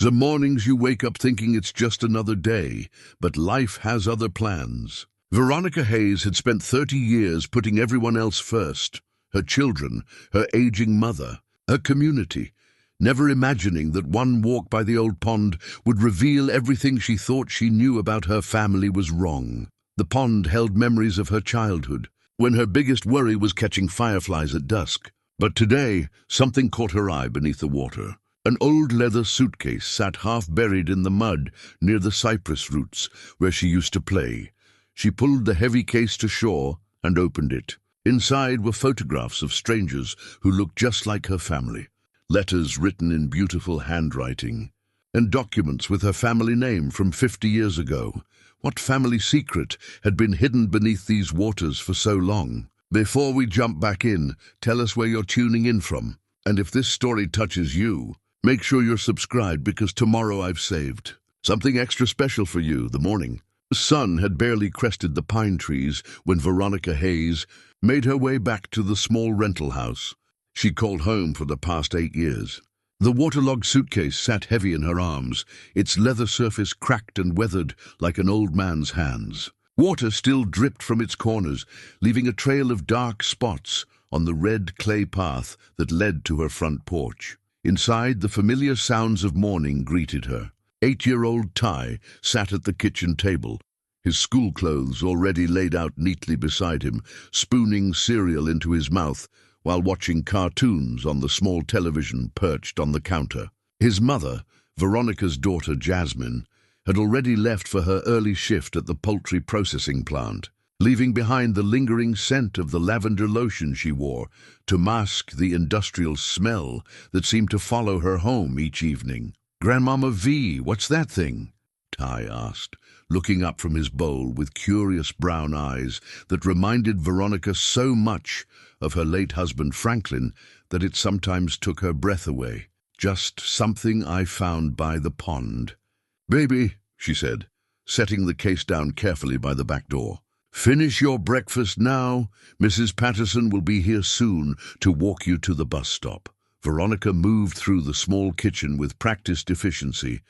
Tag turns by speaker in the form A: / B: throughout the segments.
A: The mornings you wake up thinking it's just another day, but life has other plans. Veronica Hayes had spent 30 years putting everyone else first. Her children, her aging mother, her community, never imagining that one walk by the old pond would reveal everything she thought she knew about her family was wrong. The pond held memories of her childhood, when her biggest worry was catching fireflies at dusk. But today, something caught her eye beneath the water. An old leather suitcase sat half buried in the mud near the cypress roots where she used to play. She pulled the heavy case to shore and opened it. Inside were photographs of strangers who looked just like her family, letters written in beautiful handwriting, and documents with her family name from 50 years ago. What family secret had been hidden beneath these waters for so long? Before we jump back in, tell us where you're tuning in from. And if this story touches you, make sure you're subscribed, because tomorrow I've saved something extra special for you. The morning. The sun had barely crested the pine trees when Veronica Hayes made her way back to the small rental house she called home for the past 8 years. The waterlogged suitcase sat heavy in her arms, its leather surface cracked and weathered like an old man's hands. Water still dripped from its corners, leaving a trail of dark spots on the red clay path that led to her front porch. Inside, the familiar sounds of morning greeted her. 8-year-old Ty sat at the kitchen table, his school clothes already laid out neatly beside him, spooning cereal into his mouth while watching cartoons on the small television perched on the counter. His mother, Veronica's daughter Jasmine, had already left for her early shift at the poultry processing plant, leaving behind the lingering scent of the lavender lotion she wore to mask the industrial smell that seemed to follow her home each evening. "Grandmama V, what's that thing?" Ty asked, looking up from his bowl with curious brown eyes that reminded Veronica so much of her late husband Franklin that it sometimes took her breath away. "Just something I found by the pond." "Baby," she said, setting the case down carefully by the back door. "Finish your breakfast now. Mrs. Patterson will be here soon to walk you to the bus stop." Veronica moved through the small kitchen with practiced efficiency,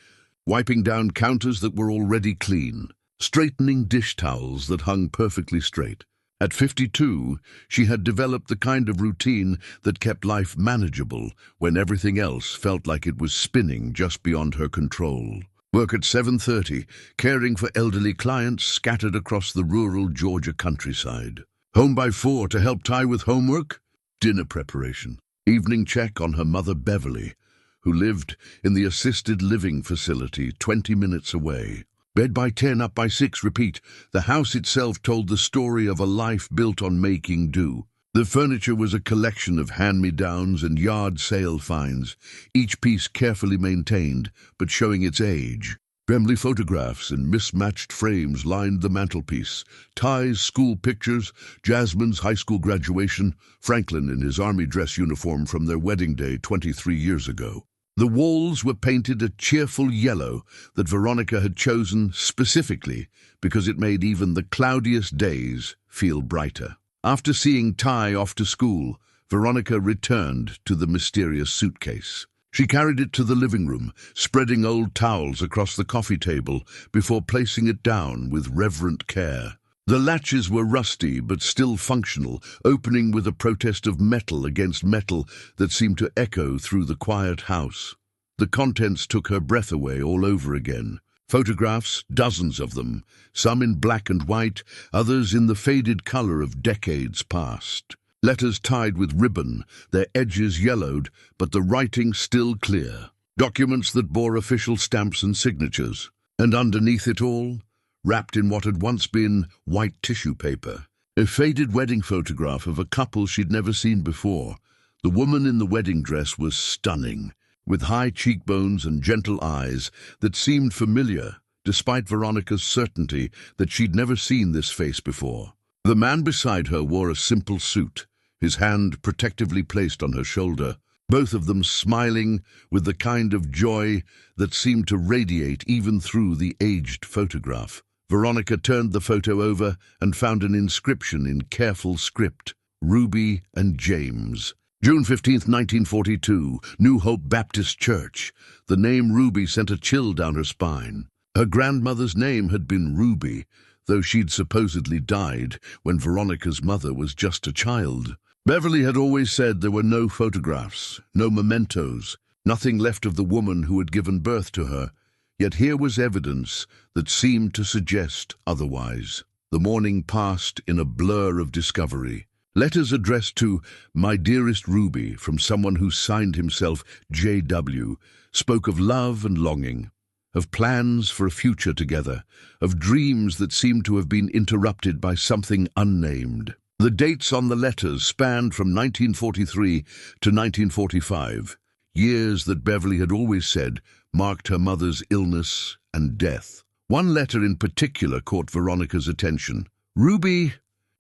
A: wiping down counters that were already clean, straightening dish towels that hung perfectly straight. At 52, she had developed the kind of routine that kept life manageable when everything else felt like it was spinning just beyond her control. Work at 7:30, caring for elderly clients scattered across the rural Georgia countryside. Home by 4 to help Ty with homework, dinner preparation. Evening check on her mother Beverly, who lived in the assisted living facility 20 minutes away. Bed by 10, up by 6, repeat. The house itself told the story of a life built on making do. The furniture was a collection of hand-me-downs and yard sale finds, each piece carefully maintained, but showing its age. Family photographs in mismatched frames lined the mantelpiece. Ty's school pictures, Jasmine's high school graduation, Franklin in his army dress uniform from their wedding day 23 years ago. The walls were painted a cheerful yellow that Veronica had chosen specifically because it made even the cloudiest days feel brighter. After seeing Ty off to school, Veronica returned to the mysterious suitcase. She carried it to the living room, spreading old towels across the coffee table before placing it down with reverent care. The latches were rusty but still functional, opening with a protest of metal against metal that seemed to echo through the quiet house. The contents took her breath away all over again. Photographs, dozens of them, some in black and white, others in the faded color of decades past. Letters tied with ribbon, their edges yellowed, but the writing still clear. Documents that bore official stamps and signatures. And underneath it all, wrapped in what had once been white tissue paper, a faded wedding photograph of a couple she'd never seen before. The woman in the wedding dress was stunning, with high cheekbones and gentle eyes that seemed familiar, despite Veronica's certainty that she'd never seen this face before. The man beside her wore a simple suit, his hand protectively placed on her shoulder, both of them smiling with the kind of joy that seemed to radiate even through the aged photograph. Veronica turned the photo over and found an inscription in careful script: "Ruby and James." June 15th, 1942, New Hope Baptist Church. The name Ruby sent a chill down her spine. Her grandmother's name had been Ruby, though she'd supposedly died when Veronica's mother was just a child. Beverly had always said there were no photographs, no mementos, nothing left of the woman who had given birth to her. Yet here was evidence that seemed to suggest otherwise. The morning passed in a blur of discovery. Letters addressed to "My Dearest Ruby" from someone who signed himself J.W. spoke of love and longing, of plans for a future together, of dreams that seemed to have been interrupted by something unnamed. The dates on the letters spanned from 1943 to 1945, years that Beverly had always said marked her mother's illness and death. One letter in particular caught Veronica's attention. "Ruby,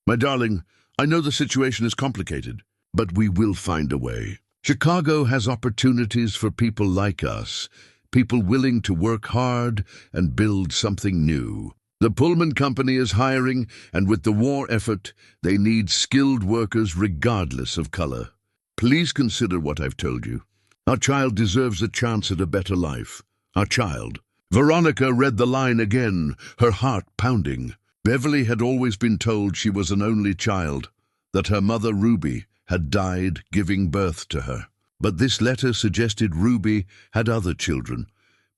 A: my darling, I know the situation is complicated, but we will find a way. Chicago has opportunities for people like us, people willing to work hard and build something new. The Pullman Company is hiring, and with the war effort, they need skilled workers regardless of color. Please consider what I've told you. Our child deserves a chance at a better life. Our child." Veronica read the line again, her heart pounding. Beverly had always been told she was an only child, that her mother Ruby had died giving birth to her. But this letter suggested Ruby had other children,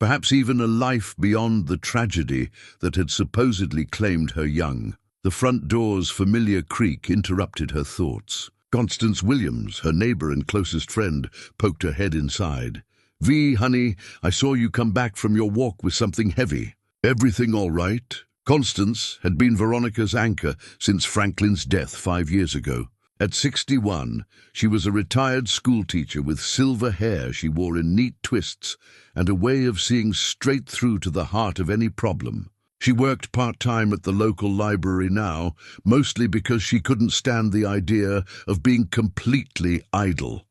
A: perhaps even a life beyond the tragedy that had supposedly claimed her young. The front door's familiar creak interrupted her thoughts. Constance Williams, her neighbor and closest friend, poked her head inside. "V, honey, I saw you come back from your walk with something heavy. Everything all right?" Constance had been Veronica's anchor since Franklin's death 5 years ago. At 61, she was a retired schoolteacher with silver hair she wore in neat twists and a way of seeing straight through to the heart of any problem. She worked part-time at the local library now, mostly because she couldn't stand the idea of being completely idle.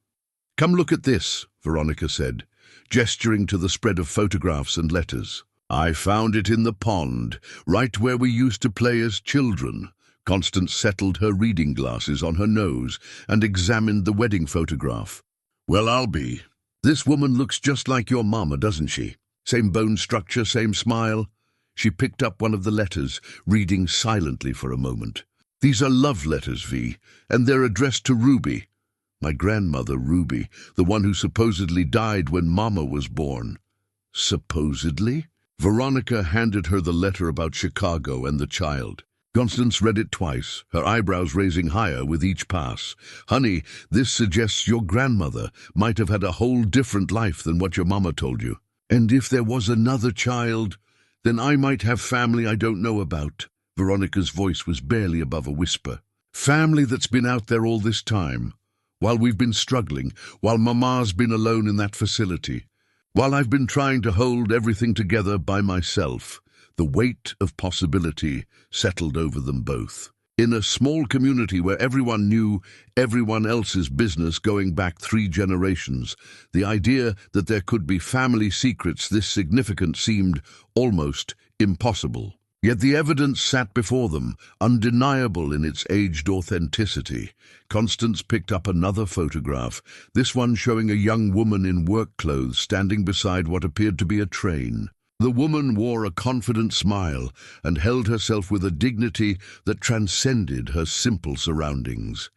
A: "Come look at this," Veronica said, gesturing to the spread of photographs and letters. "I found it in the pond, right where we used to play as children." Constance settled her reading glasses on her nose and examined the wedding photograph. "Well, I'll be. This woman looks just like your mama, doesn't she? Same bone structure, same smile." She picked up one of the letters, reading silently for a moment. "These are love letters, V, and they're addressed to Ruby. My grandmother, Ruby, the one who supposedly died when Mama was born." "Supposedly?" Veronica handed her the letter about Chicago and the child. Constance read it twice, her eyebrows raising higher with each pass. "Honey, this suggests your grandmother might have had a whole different life than what your mama told you. And if there was another child, then I might have family I don't know about." Veronica's voice was barely above a whisper. "Family that's been out there all this time, while we've been struggling, while Mama's been alone in that facility, while I've been trying to hold everything together by myself." The weight of possibility settled over them both. In a small community where everyone knew everyone else's business going back 3 generations, the idea that there could be family secrets this significant seemed almost impossible. Yet the evidence sat before them, undeniable in its aged authenticity. Constance picked up another photograph, this one showing a young woman in work clothes standing beside what appeared to be a train. The woman wore a confident smile and held herself with a dignity that transcended her simple surroundings.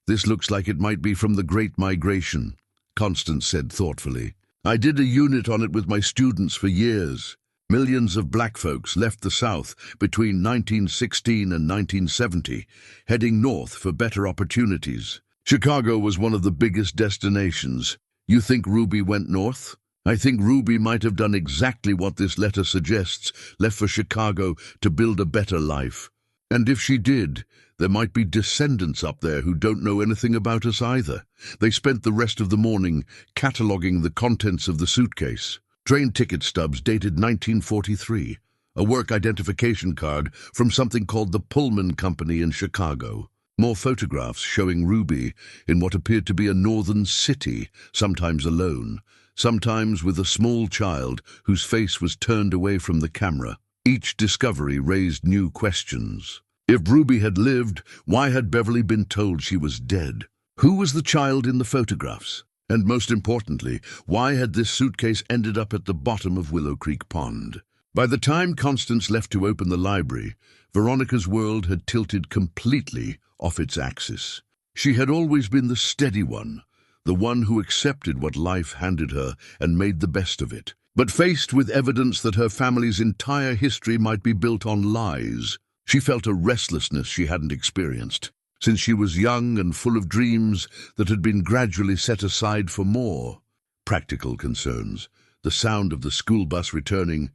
A: "This looks like it might be from the Great Migration," Constance said thoughtfully. "I did a unit on it with my students for years. Millions of black folks left the South between 1916 and 1970, heading north for better opportunities. Chicago was one of the biggest destinations. You think Ruby went north? I think Ruby might have done exactly what this letter suggests, left for Chicago to build a better life. And if she did, there might be descendants up there who don't know anything about us either." They spent the rest of the morning cataloging the contents of the suitcase. Train ticket stubs dated 1943, a work identification card from something called the Pullman Company in Chicago. More photographs showing Ruby in what appeared to be a northern city, sometimes alone, sometimes with a small child whose face was turned away from the camera. Each discovery raised new questions. If Ruby had lived, why had Beverly been told she was dead? Who was the child in the photographs? And most importantly, why had this suitcase ended up at the bottom of Willow Creek Pond? By the time Constance left to open the library, Veronica's world had tilted completely off its axis. She had always been the steady one, the one who accepted what life handed her and made the best of it. But faced with evidence that her family's entire history might be built on lies, she felt a restlessness she hadn't experienced since she was young and full of dreams that had been gradually set aside for more practical concerns. The sound of the school bus returning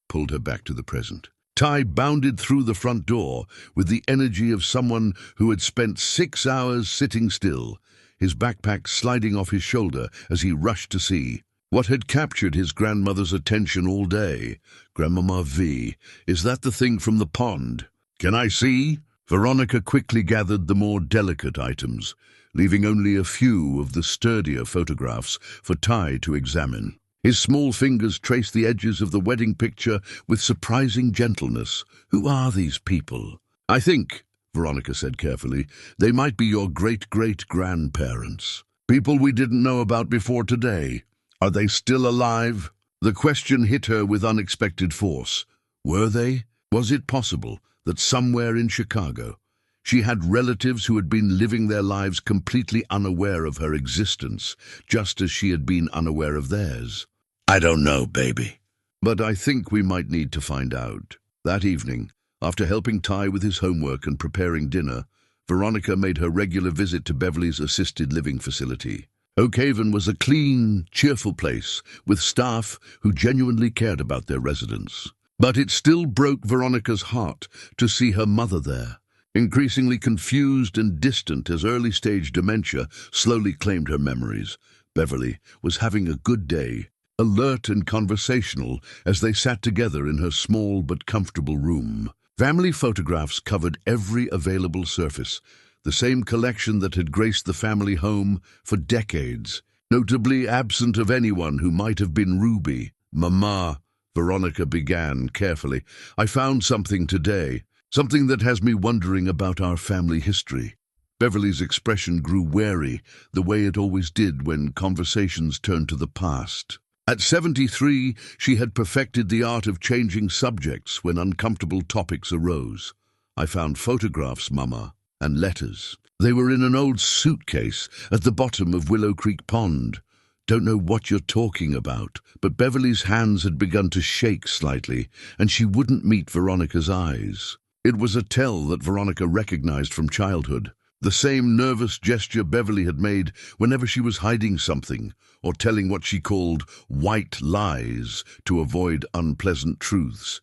A: pulled her back to the present. Ty bounded through the front door with the energy of someone who had spent 6 hours sitting still, his backpack sliding off his shoulder as he rushed to see what had captured his grandmother's attention all day. Grandmama V, is that the thing from the pond? Can I see? Veronica quickly gathered the more delicate items, leaving only a few of the sturdier photographs for Ty to examine. His small fingers traced the edges of the wedding picture with surprising gentleness. Who are these people? I think, Veronica said carefully, they might be your great-great-grandparents. People we didn't know about before today. Are they still alive? The question hit her with unexpected force. Were they? Was it possible that somewhere in Chicago she had relatives who had been living their lives completely unaware of her existence, just as she had been unaware of theirs? I don't know, baby. But I think we might need to find out. That evening, after helping Ty with his homework and preparing dinner, Veronica made her regular visit to Beverly's assisted living facility. Oak Haven was a clean, cheerful place with staff who genuinely cared about their residents. But it still broke Veronica's heart to see her mother there, increasingly confused and distant as early-stage dementia slowly claimed her memories. Beverly was having a good day, alert and conversational as they sat together in her small but comfortable room. Family photographs covered every available surface, the same collection that had graced the family home for decades, notably absent of anyone who might have been Ruby. Mama, Veronica began carefully, I found something today, something that has me wondering about our family history. Beverly's expression grew wary, the way it always did when conversations turned to the past. At 73, she had perfected the art of changing subjects when uncomfortable topics arose. I found photographs, Mama, and letters. They were in an old suitcase at the bottom of Willow Creek Pond. Don't know what you're talking about, but Beverly's hands had begun to shake slightly, and she wouldn't meet Veronica's eyes. It was a tell that Veronica recognized from childhood, the same nervous gesture Beverly had made whenever she was hiding something or telling what she called white lies to avoid unpleasant truths.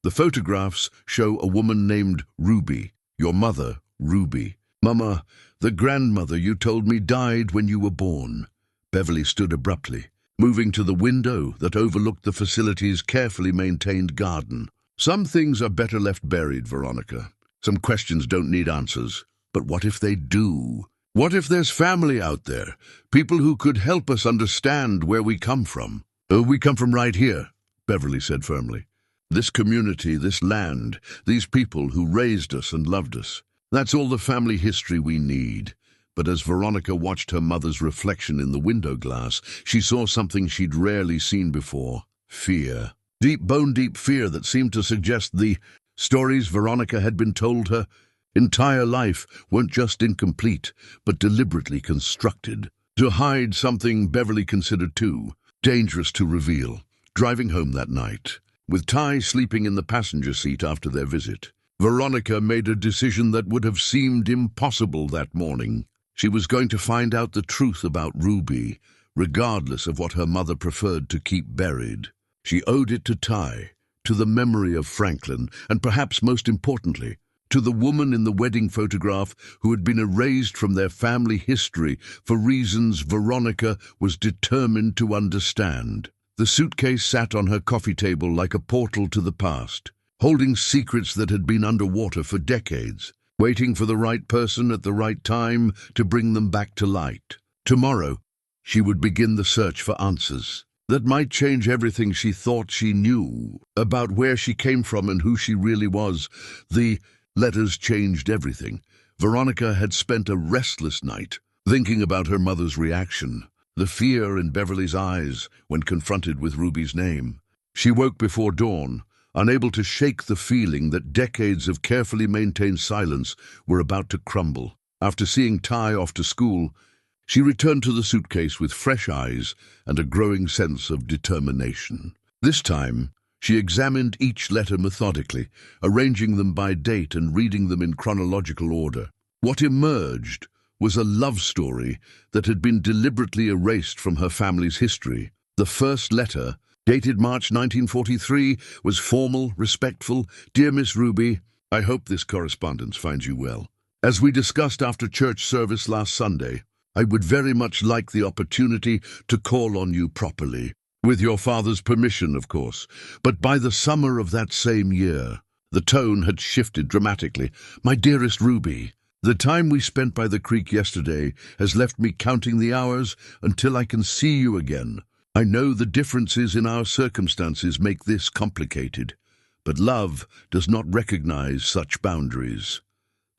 A: The photographs show a woman named Ruby, your mother, Ruby. Mama, the grandmother you told me died when you were born. Beverly stood abruptly, moving to the window that overlooked the facility's carefully maintained garden. Some things are better left buried, Veronica. Some questions don't need answers. But what if they do? What if there's family out there, people who could help us understand where we come from? We come from right here, Beverly said firmly. This community, this land, these people who raised us and loved us. That's all the family history we need. But as Veronica watched her mother's reflection in the window glass, she saw something she'd rarely seen before. Fear. Deep, bone-deep fear that seemed to suggest the stories Veronica had been told her entire life weren't just incomplete, but deliberately constructed to hide something Beverly considered too dangerous to reveal. Driving home that night, with Ty sleeping in the passenger seat after their visit, Veronica made a decision that would have seemed impossible that morning. She was going to find out the truth about Ruby, regardless of what her mother preferred to keep buried. She owed it to Ty, to the memory of Franklin, and perhaps most importantly, to the woman in the wedding photograph who had been erased from their family history for reasons Veronica was determined to understand. The suitcase sat on her coffee table like a portal to the past, holding secrets that had been underwater for decades, waiting for the right person at the right time to bring them back to light. Tomorrow, she would begin the search for answers that might change everything she thought she knew about where she came from and who she really was. The letters changed everything. Veronica had spent a restless night, thinking about her mother's reaction, the fear in Beverly's eyes when confronted with Ruby's name. She woke before dawn, unable to shake the feeling that decades of carefully maintained silence were about to crumble. After seeing Ty off to school, she returned to the suitcase with fresh eyes and a growing sense of determination. This time, she examined each letter methodically, arranging them by date and reading them in chronological order. What emerged was a love story that had been deliberately erased from her family's history. The first letter, dated March 1943, was formal, respectful. "Dear Miss Ruby, I hope this correspondence finds you well. As we discussed after church service last Sunday, I would very much like the opportunity to call on you properly. With your father's permission, of course." But by the summer of that same year, the tone had shifted dramatically. "My dearest Ruby, the time we spent by the creek yesterday has left me counting the hours until I can see you again. I know the differences in our circumstances make this complicated, but love does not recognize such boundaries.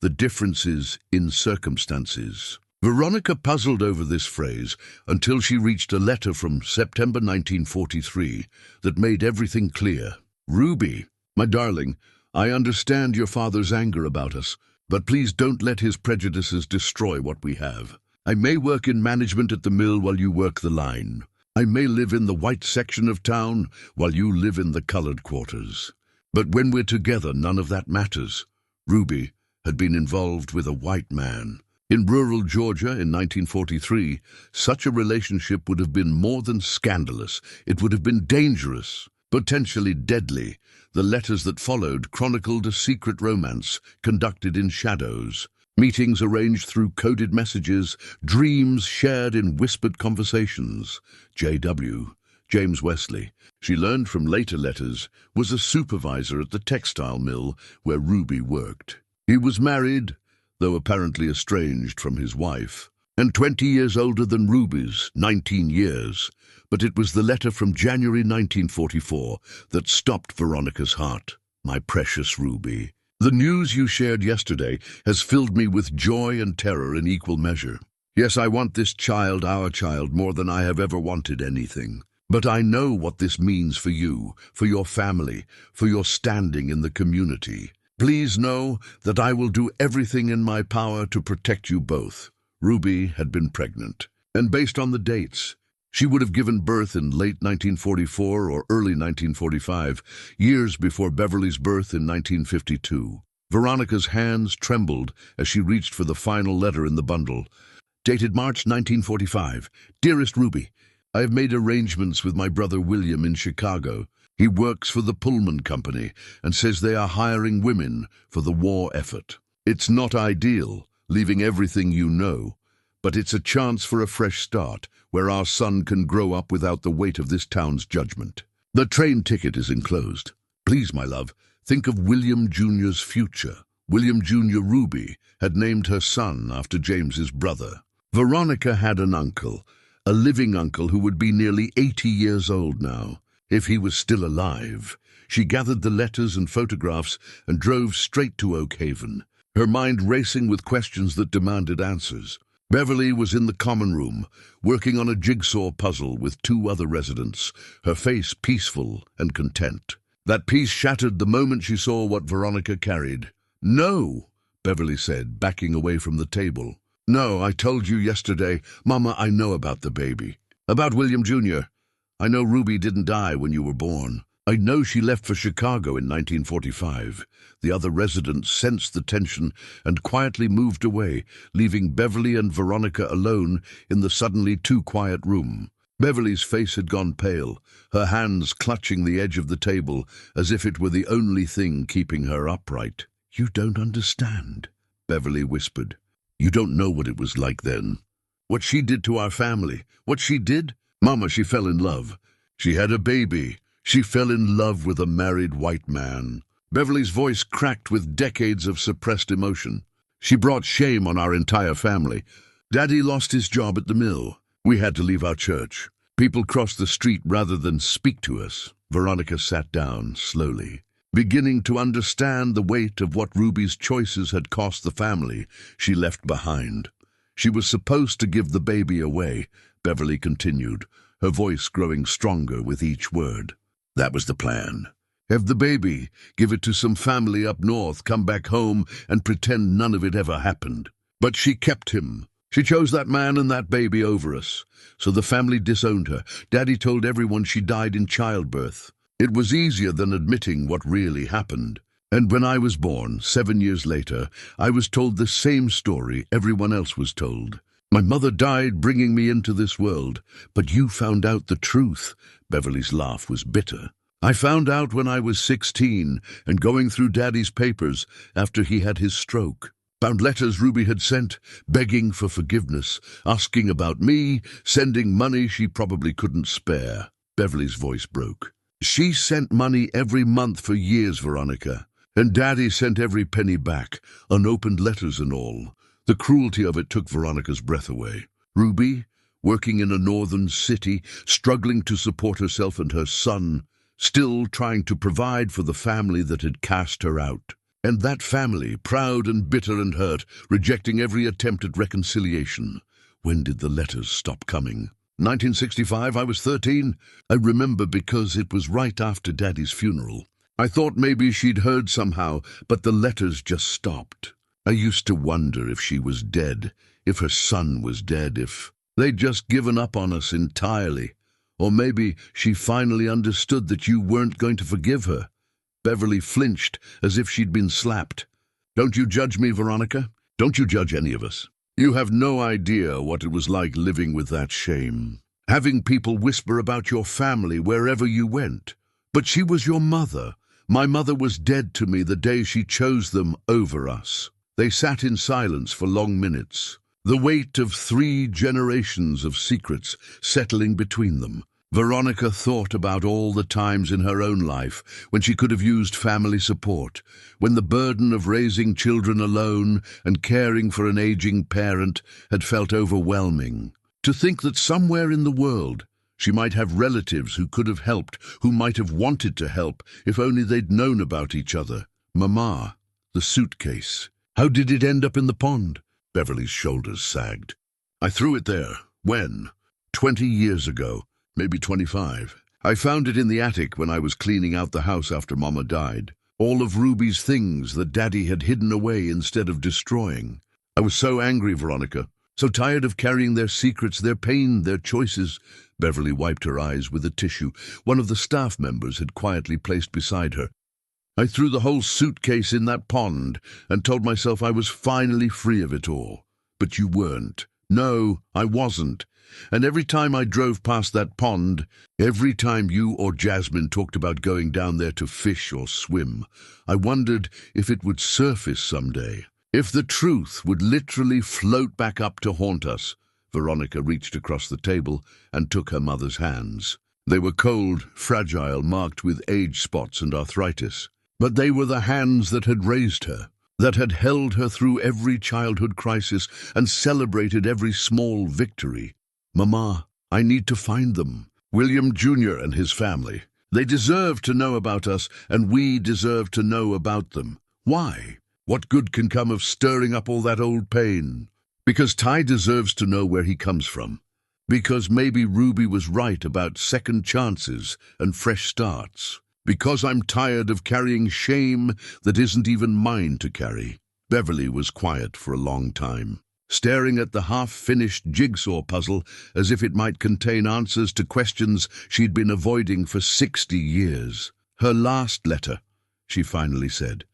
A: The differences in circumstances." Veronica puzzled over this phrase until she reached a letter from September 1943 that made everything clear. "Ruby, my darling, I understand your father's anger about us, but please don't let his prejudices destroy what we have. I may work in management at the mill while you work the line. I may live in the white section of town while you live in the colored quarters. But when we're together, none of that matters." Ruby had been involved with a white man. In rural Georgia in 1943, such a relationship would have been more than scandalous. It would have been dangerous, potentially deadly. The letters that followed chronicled a secret romance conducted in shadows, meetings arranged through coded messages, dreams shared in whispered conversations. J.W., James Wesley, she learned from later letters, was a supervisor at the textile mill where Ruby worked. He was married, though apparently estranged from his wife, and 20 years older than Ruby's, 19 years. But it was the letter from January 1944 that stopped Veronica's heart. "My precious Ruby, the news you shared yesterday has filled me with joy and terror in equal measure. Yes, I want this child, our child, more than I have ever wanted anything. But I know what this means for you, for your family, for your standing in the community. Please know that I will do everything in my power to protect you both." Ruby had been pregnant, and based on the dates, she would have given birth in late 1944 or early 1945, years before Beverly's birth in 1952. Veronica's hands trembled as she reached for the final letter in the bundle. Dated March 1945, "Dearest Ruby, I have made arrangements with my brother William in Chicago. He works for the Pullman Company and says they are hiring women for the war effort. It's not ideal, leaving everything you know, but it's a chance for a fresh start, where our son can grow up without the weight of this town's judgment. The train ticket is enclosed. Please, my love, think of William Jr.'s future." William Jr. Ruby had named her son after James's brother. Veronica had an uncle, a living uncle who would be nearly 80 years old now, if he was still alive. She gathered the letters and photographs and drove straight to Oak Haven, her mind racing with questions that demanded answers. Beverly was in the common room, working on a jigsaw puzzle with 2 other residents, her face peaceful and content. That peace shattered the moment she saw what Veronica carried. "No," Beverly said, backing away from the table. "No, I told you yesterday. Mama, I know about the baby. About William Jr. I know Ruby didn't die when you were born. I know she left for Chicago in 1945. The other residents sensed the tension and quietly moved away, leaving Beverly and Veronica alone in the suddenly too quiet room. Beverly's face had gone pale, her hands clutching the edge of the table as if it were the only thing keeping her upright. "You don't understand," Beverly whispered. "You don't know what it was like then. What she did to our family. What she did? Mama, she fell in love. She had a baby. She fell in love with a married white man." Beverly's voice cracked with decades of suppressed emotion. "She brought shame on our entire family. Daddy lost his job at the mill. We had to leave our church. People crossed the street rather than speak to us." Veronica sat down slowly, beginning to understand the weight of what Ruby's choices had cost the family she left behind. She was supposed to give the baby away, Beverly continued, her voice growing stronger with each word. That was the plan. Have the baby, give it to some family up north, come back home and pretend none of it ever happened. But she kept him. She chose that man and that baby over us. So the family disowned her. Daddy told everyone she died in childbirth. It was easier than admitting what really happened. And when I was born, 7 years later, I was told the same story everyone else was told. My mother died bringing me into this world, but you found out the truth. Beverly's laugh was bitter. I found out when I was 16 and going through Daddy's papers after he had his stroke. Found letters Ruby had sent, begging for forgiveness, asking about me, sending money she probably couldn't spare. Beverly's voice broke. She sent money every month for years, Veronica. And Daddy sent every penny back, unopened letters and all. The cruelty of it took Veronica's breath away. Ruby, working in a northern city, struggling to support herself and her son, still trying to provide for the family that had cast her out. And that family, proud and bitter and hurt, rejecting every attempt at reconciliation. When did the letters stop coming? 1965, I was 13. I remember because it was right after Daddy's funeral. I thought maybe she'd heard somehow, but the letters just stopped. I used to wonder if she was dead, if her son was dead, if they'd just given up on us entirely. Or maybe she finally understood that you weren't going to forgive her. Beverly flinched as if she'd been slapped. Don't you judge me, Veronica. Don't you judge any of us. You have no idea what it was like living with that shame. Having people whisper about your family wherever you went. But she was your mother. My mother was dead to me the day she chose them over us. They sat in silence for long minutes, the weight of 3 generations of secrets settling between them. Veronica thought about all the times in her own life when she could have used family support, when the burden of raising children alone and caring for an aging parent had felt overwhelming. To think that somewhere in the world she might have relatives who could have helped, who might have wanted to help, if only they'd known about each other. Mama, the suitcase. How did it end up in the pond? Beverly's shoulders sagged. I threw it there. When? 20 years ago. Maybe 25. I found it in the attic when I was cleaning out the house after Mama died. All of Ruby's things that Daddy had hidden away instead of destroying. I was so angry, Veronica. So tired of carrying their secrets, their pain, their choices. Beverly wiped her eyes with a tissue one of the staff members had quietly placed beside her. I threw the whole suitcase in that pond and told myself I was finally free of it all. But you weren't. No, I wasn't. And every time I drove past that pond, every time you or Jasmine talked about going down there to fish or swim, I wondered if it would surface someday. If the truth would literally float back up to haunt us. Veronica reached across the table and took her mother's hands. They were cold, fragile, marked with age spots and arthritis. But they were the hands that had raised her, that had held her through every childhood crisis and celebrated every small victory. Mama, I need to find them. William Jr. and his family. They deserve to know about us, and we deserve to know about them. Why? What good can come of stirring up all that old pain? Because Ty deserves to know where he comes from. Because maybe Ruby was right about second chances and fresh starts. Because I'm tired of carrying shame that isn't even mine to carry. Beverly was quiet for a long time, staring at the half-finished jigsaw puzzle as if it might contain answers to questions she'd been avoiding for 60 years. Her last letter, she finally said.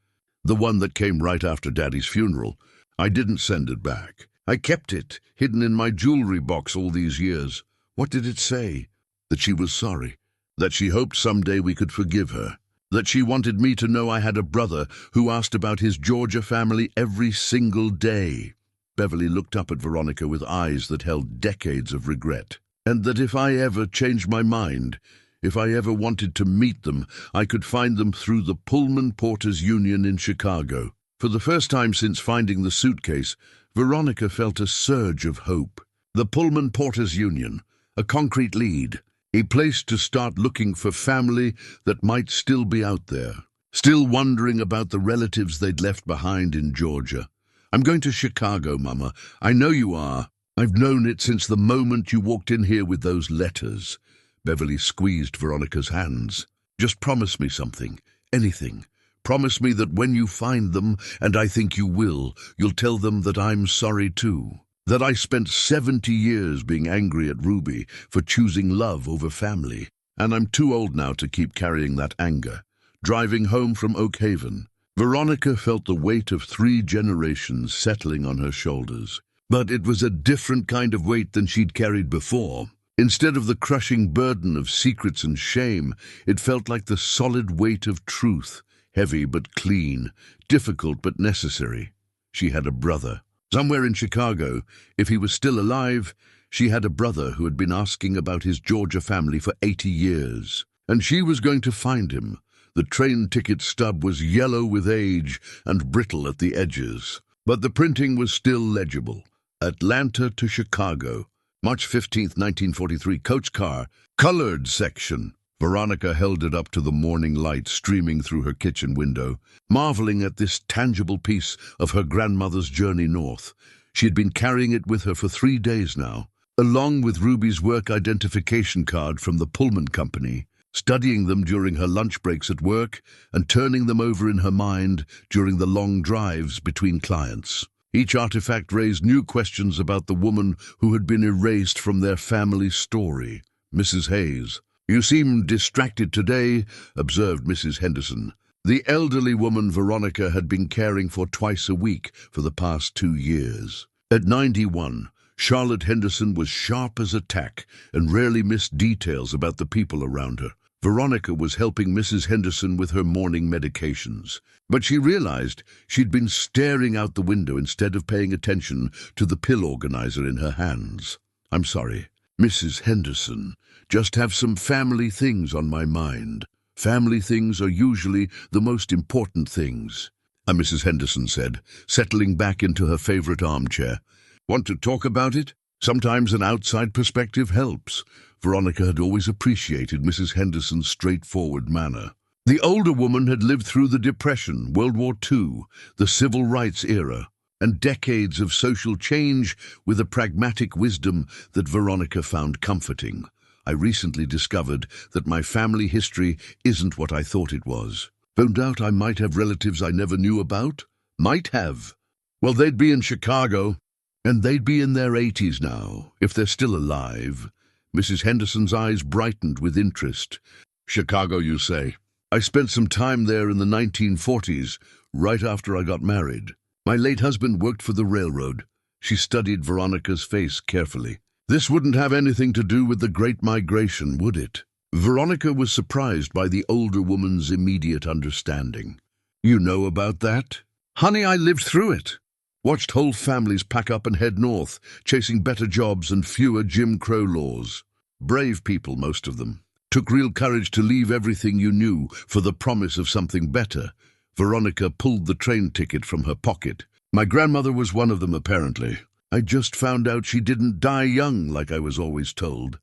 A: The one that came right after Daddy's funeral. I didn't send it back. I kept it, hidden in my jewelry box all these years. What did it say? That she was sorry. That she hoped someday we could forgive her. That she wanted me to know I had a brother who asked about his Georgia family every single day. Beverly looked up at Veronica with eyes that held decades of regret. And that if I ever changed my mind, if I ever wanted to meet them, I could find them through the Pullman Porters Union in Chicago. For the first time since finding the suitcase, Veronica felt a surge of hope. The Pullman Porters Union, a concrete lead, a place to start looking for family that might still be out there, still wondering about the relatives they'd left behind in Georgia. I'm going to Chicago, Mama. I know you are. I've known it since the moment you walked in here with those letters. Beverly squeezed Veronica's hands. Just promise me something. Anything. Promise me that when you find them, and I think you will, you'll tell them that I'm sorry too. That I spent 70 years being angry at Ruby for choosing love over family. And I'm too old now to keep carrying that anger. Driving home from Oak Haven, Veronica felt the weight of 3 generations settling on her shoulders. But it was a different kind of weight than she'd carried before. Instead of the crushing burden of secrets and shame, it felt like the solid weight of truth, heavy but clean, difficult but necessary. She had a brother. Somewhere in Chicago, if he was still alive, she had a brother who had been asking about his Georgia family for 80 years. And she was going to find him. The train ticket stub was yellow with age and brittle at the edges. But the printing was still legible. Atlanta to Chicago. March 15th, 1943, coach car, colored section. Veronica held it up to the morning light streaming through her kitchen window, marveling at this tangible piece of her grandmother's journey north. She had been carrying it with her for 3 days now, along with Ruby's work identification card from the Pullman Company, studying them during her lunch breaks at work and turning them over in her mind during the long drives between clients. Each artifact raised new questions about the woman who had been erased from their family story, Mrs. Hayes. "You seem distracted today," observed Mrs. Henderson. The elderly woman Veronica had been caring for twice a week for the past 2 years. At 91, Charlotte Henderson was sharp as a tack and rarely missed details about the people around her. Veronica was helping Mrs. Henderson with her morning medications, but she realized she'd been staring out the window instead of paying attention to the pill organizer in her hands. "I'm sorry, Mrs. Henderson. Just have some family things on my mind. Family things are usually the most important things," Mrs. Henderson said, settling back into her favorite armchair. "Want to talk about it? Sometimes an outside perspective helps." Veronica had always appreciated Mrs. Henderson's straightforward manner. The older woman had lived through the Depression, World War II, the Civil Rights era, and decades of social change with a pragmatic wisdom that Veronica found comforting. "I recently discovered that my family history isn't what I thought it was. Found out I might have relatives I never knew about? Might have. Well, they'd be in Chicago, and they'd be in their 80s now, if they're still alive." Mrs. Henderson's eyes brightened with interest. "Chicago, you say? I spent some time there in the 1940s, right after I got married. My late husband worked for the railroad." She studied Veronica's face carefully. "This wouldn't have anything to do with the Great Migration, would it?" Veronica was surprised by the older woman's immediate understanding. "You know about that?" "Honey, I lived through it. Watched whole families pack up and head north, chasing better jobs and fewer Jim Crow laws. Brave people, most of them. Took real courage to leave everything you knew for the promise of something better." Veronica pulled the train ticket from her pocket. "My grandmother was one of them, apparently. I just found out she didn't die young like I was always told."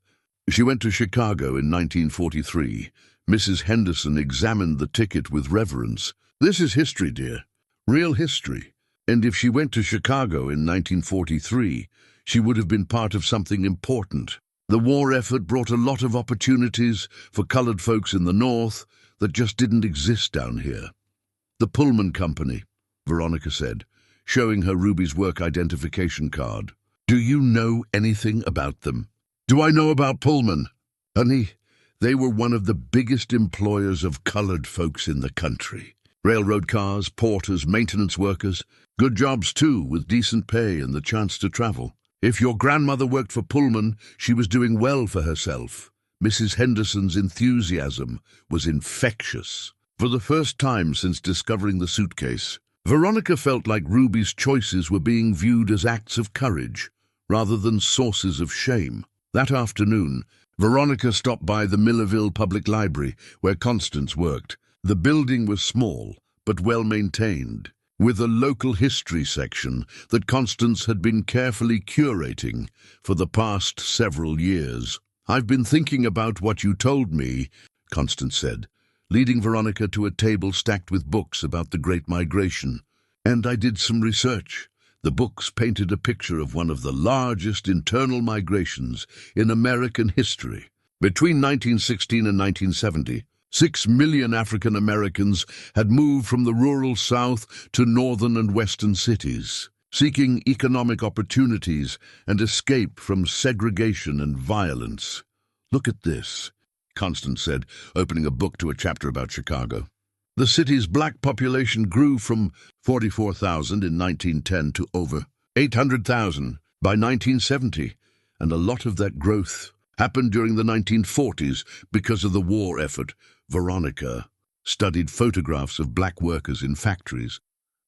A: She went to Chicago in 1943. Mrs. Henderson examined the ticket with reverence. "This is history, dear. Real history. And if she went to Chicago in 1943, she would have been part of something important. The war effort brought a lot of opportunities for colored folks in the North that just didn't exist down here." "The Pullman Company," Veronica said, showing her Ruby's work identification card. "Do you know anything about them?" "Do I know about Pullman?" "Honey, they were one of the biggest employers of colored folks in the country. Railroad cars, porters, maintenance workers. Good jobs, too, with decent pay and the chance to travel. If your grandmother worked for Pullman, she was doing well for herself." Mrs. Henderson's enthusiasm was infectious. For the first time since discovering the suitcase, Veronica felt like Ruby's choices were being viewed as acts of courage, rather than sources of shame. That afternoon, Veronica stopped by the Millerville Public Library, where Constance worked. The building was small, but well-maintained, with a local history section that Constance had been carefully curating for the past several years. "I've been thinking about what you told me," Constance said, leading Veronica to a table stacked with books about the Great Migration. "And I did some research. The books painted a picture of one of the largest internal migrations in American history. Between 1916 and 1970, 6 million African Americans had moved from the rural South to northern and western cities, seeking economic opportunities and escape from segregation and violence. "Look at this," Constance said, opening a book to a chapter about Chicago. The city's black population grew from 44,000 in 1910 to over 800,000 by 1970, and a lot of that growth happened during the 1940s because of the war effort. Veronica studied photographs of black workers in factories,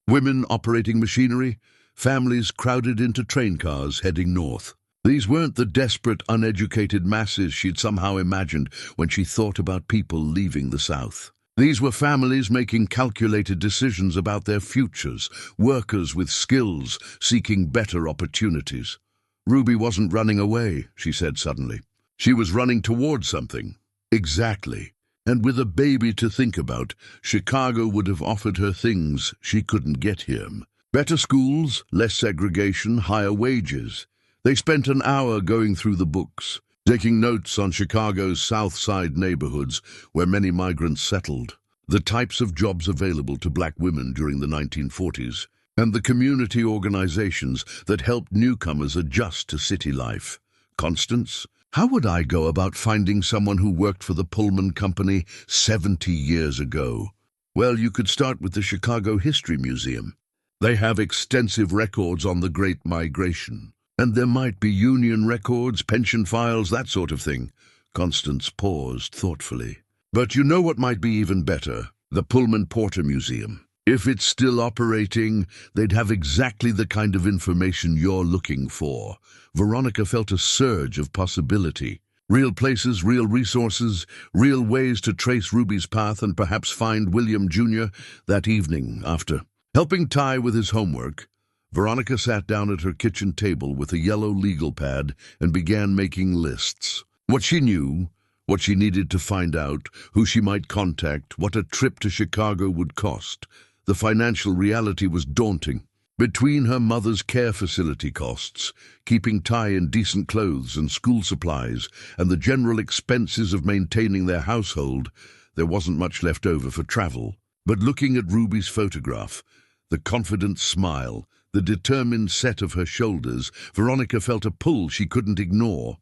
A: women operating machinery, families crowded into train cars heading north. These weren't the desperate, uneducated masses she'd somehow imagined when she thought about people leaving the South. These were families making calculated decisions about their futures, workers with skills seeking better opportunities. "Ruby wasn't running away," she said suddenly. "She was running towards something." Exactly. And with a baby to think about, Chicago would have offered her things she couldn't get here. Better schools, less segregation, higher wages. They spent an hour going through the books, taking notes on Chicago's South Side neighborhoods where many migrants settled, the types of jobs available to black women during the 1940s, and the community organizations that helped newcomers adjust to city life. "Constance, how would I go about finding someone who worked for the Pullman Company 70 years ago?" "Well, you could start with the Chicago History Museum. They have extensive records on the Great Migration. And there might be union records, pension files, that sort of thing." Constance paused thoughtfully. "But you know what might be even better? The Pullman Porter Museum. If it's still operating, they'd have exactly the kind of information you're looking for." Veronica felt a surge of possibility. Real places, real resources, real ways to trace Ruby's path and perhaps find William Jr. That evening, after helping Ty with his homework, Veronica sat down at her kitchen table with a yellow legal pad and began making lists. What she knew, what she needed to find out, who she might contact, what a trip to Chicago would cost. The financial reality was daunting. Between her mother's care facility costs, keeping Ty in decent clothes and school supplies, and the general expenses of maintaining their household, there wasn't much left over for travel. But looking at Ruby's photograph, the confident smile, the determined set of her shoulders, Veronica felt a pull she couldn't ignore.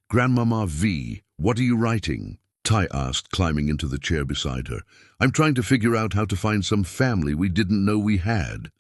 A: "Grandmama V, what are you writing?" Ty asked, climbing into the chair beside her. "I'm trying to figure out how to find some family we didn't know we had."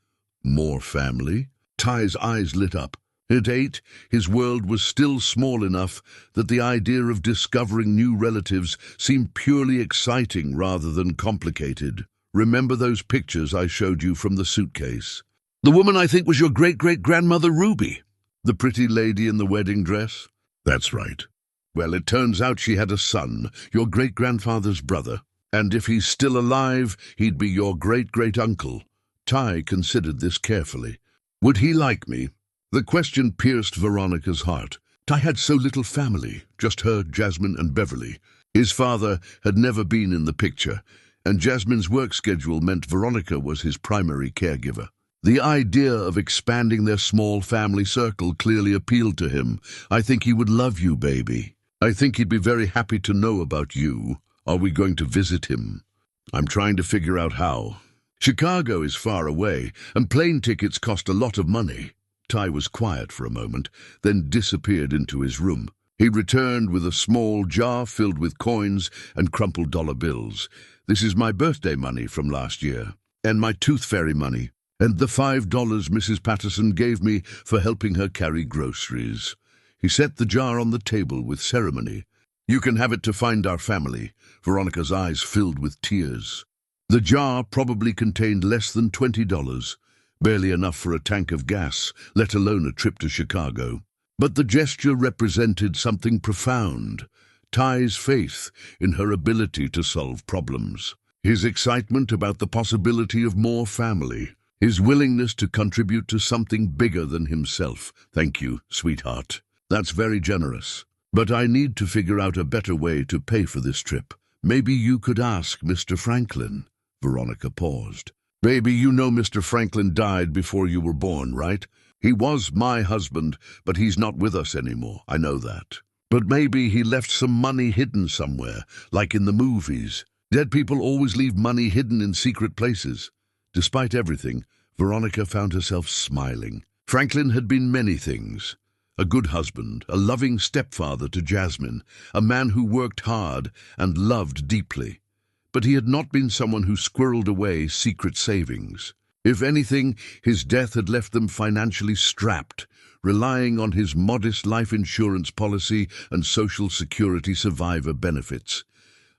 A: "More family?" Ty's eyes lit up. At 8, his world was still small enough that the idea of discovering new relatives seemed purely exciting rather than complicated. "Remember those pictures I showed you from the suitcase? The woman I think was your great-great-grandmother Ruby. The pretty lady in the wedding dress?" "That's right. Well, it turns out she had a son, your great-grandfather's brother. And if he's still alive, he'd be your great-great-uncle." Ty considered this carefully. "Would he like me?" The question pierced Veronica's heart. Ty had so little family, just her, Jasmine, and Beverly. His father had never been in the picture, and Jasmine's work schedule meant Veronica was his primary caregiver. The idea of expanding their small family circle clearly appealed to him. "I think he would love you, baby. I think he'd be very happy to know about you. Are we going to visit him?" "I'm trying to figure out how. Chicago is far away, and plane tickets cost a lot of money." Ty was quiet for a moment, then disappeared into his room. He returned with a small jar filled with coins and crumpled dollar bills. "This is my birthday money from last year, and my tooth fairy money, and the $5 Mrs. Patterson gave me for helping her carry groceries." He set the jar on the table with ceremony. "You can have it to find our family." Veronica's eyes filled with tears. The jar probably contained less than $20, barely enough for a tank of gas, let alone a trip to Chicago. But the gesture represented something profound. Ty's faith in her ability to solve problems, his excitement about the possibility of more family, his willingness to contribute to something bigger than himself. "Thank you, sweetheart. That's very generous. But I need to figure out a better way to pay for this trip. Maybe you could ask Mr. Franklin." Veronica paused. Baby, you know Mr. Franklin died before you were born, right? He was my husband, but he's not with us anymore. I know that. But maybe he left some money hidden somewhere, like in the movies. Dead people always leave money hidden in secret places. Despite everything, Veronica found herself smiling. Franklin had been many things. A good husband, a loving stepfather to Jasmine, a man who worked hard and loved deeply. But he had not been someone who squirreled away secret savings. If anything, his death had left them financially strapped, relying on his modest life insurance policy and Social Security survivor benefits.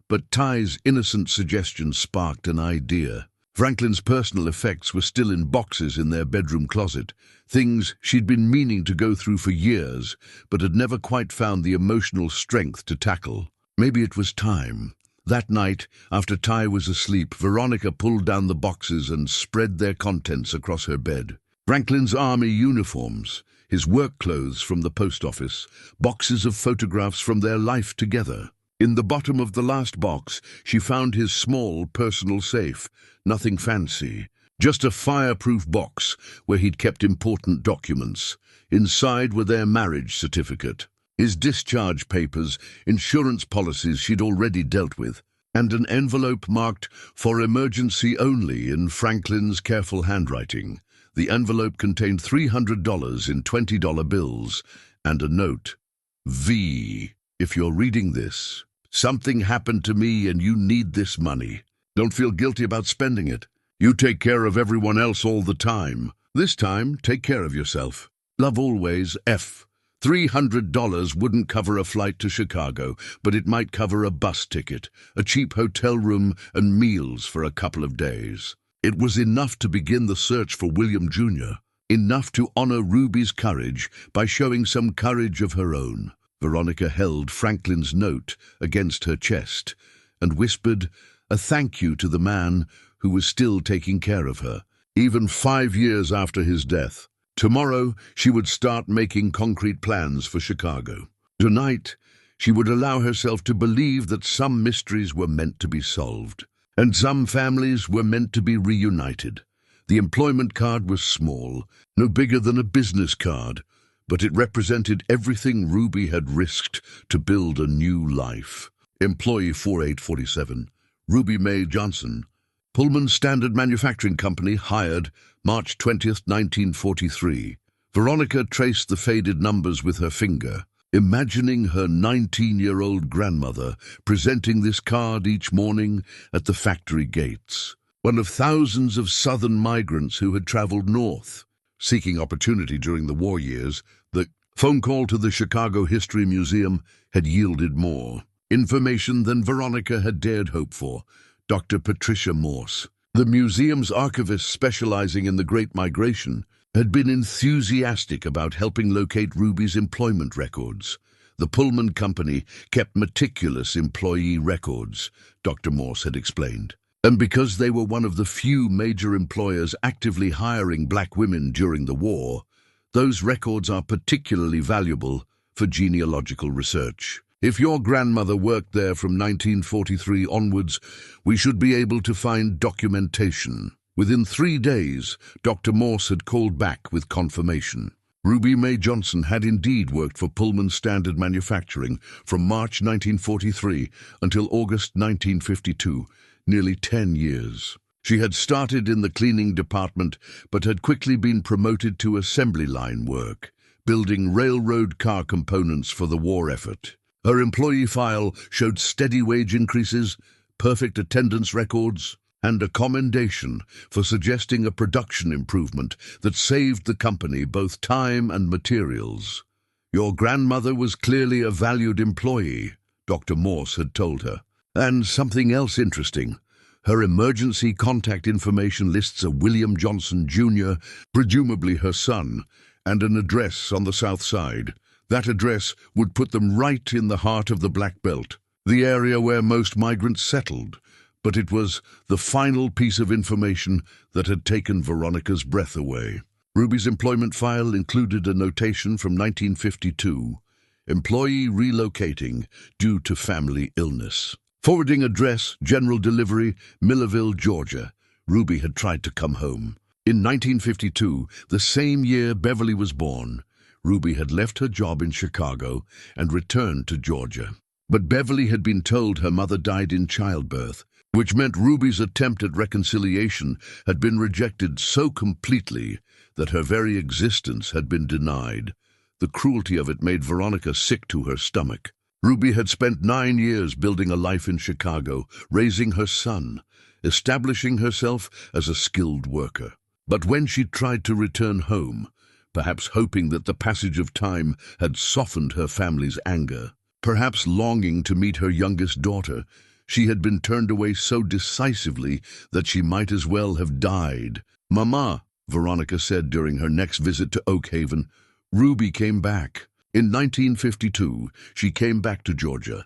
A: But Ty's innocent suggestion sparked an idea. Franklin's personal effects were still in boxes in their bedroom closet, things she'd been meaning to go through for years, but had never quite found the emotional strength to tackle. Maybe it was time. That night, after Ty was asleep, Veronica pulled down the boxes and spread their contents across her bed. Franklin's army uniforms, his work clothes from the post office, boxes of photographs from their life together. In the bottom of the last box, she found his small personal safe. Nothing fancy, just a fireproof box where he'd kept important documents. Inside were their marriage certificate, his discharge papers, insurance policies she'd already dealt with, and an envelope marked "For emergency only" in Franklin's careful handwriting. The envelope contained $300 in $20 bills and a note. V, if you're reading this, something happened to me and you need this money. Don't feel guilty about spending it. You take care of everyone else all the time. This time, take care of yourself. Love always, F. $300 wouldn't cover a flight to Chicago, but it might cover a bus ticket, a cheap hotel room, and meals for a couple of days. It was enough to begin the search for William Jr., enough to honor Ruby's courage by showing some courage of her own. Veronica held Franklin's note against her chest and whispered a thank you to the man who was still taking care of her, even 5 years after his death. Tomorrow, she would start making concrete plans for Chicago. Tonight, she would allow herself to believe that some mysteries were meant to be solved, and some families were meant to be reunited. The employment card was small, no bigger than a business card, but it represented everything Ruby had risked to build a new life. Employee 4847, Ruby Mae Johnson, Pullman Standard Manufacturing Company, hired March 20th, 1943. Veronica traced the faded numbers with her finger, imagining her 19-year-old grandmother presenting this card each morning at the factory gates. One of thousands of southern migrants who had traveled north, seeking opportunity during the war years. The phone call to the Chicago History Museum had yielded more information than Veronica had dared hope for. Dr. Patricia Morse, the museum's archivist specializing in the Great Migration, had been enthusiastic about helping locate Ruby's employment records. The Pullman Company kept meticulous employee records, Dr. Morse had explained. And because they were one of the few major employers actively hiring black women during the war, those records are particularly valuable for genealogical research. If your grandmother worked there from 1943 onwards, we should be able to find documentation. Within 3 days, Dr. Morse had called back with confirmation. Ruby Mae Johnson had indeed worked for Pullman Standard Manufacturing from March 1943 until August 1952, nearly 10 years. She had started in the cleaning department, but had quickly been promoted to assembly line work, building railroad car components for the war effort. Her employee file showed steady wage increases, perfect attendance records, and a commendation for suggesting a production improvement that saved the company both time and materials. Your grandmother was clearly a valued employee, Dr. Morse had told her. And something else interesting. Her emergency contact information lists a William Johnson Jr., presumably her son, and an address on the South Side. That address would put them right in the heart of the Black Belt, the area where most migrants settled. But it was the final piece of information that had taken Veronica's breath away. Ruby's employment file included a notation from 1952, employee relocating due to family illness. Forwarding address, general delivery, Millerville, Georgia. Ruby had tried to come home. In 1952, the same year Beverly was born, Ruby had left her job in Chicago and returned to Georgia. But Beverly had been told her mother died in childbirth, which meant Ruby's attempt at reconciliation had been rejected so completely that her very existence had been denied. The cruelty of it made Veronica sick to her stomach. Ruby had spent 9 years building a life in Chicago, raising her son, establishing herself as a skilled worker. But when she tried to return home, perhaps hoping that the passage of time had softened her family's anger, perhaps longing to meet her youngest daughter, she had been turned away so decisively that she might as well have died. "Mama," Veronica said during her next visit to Oak Haven, "Ruby came back." In 1952, she came back to Georgia.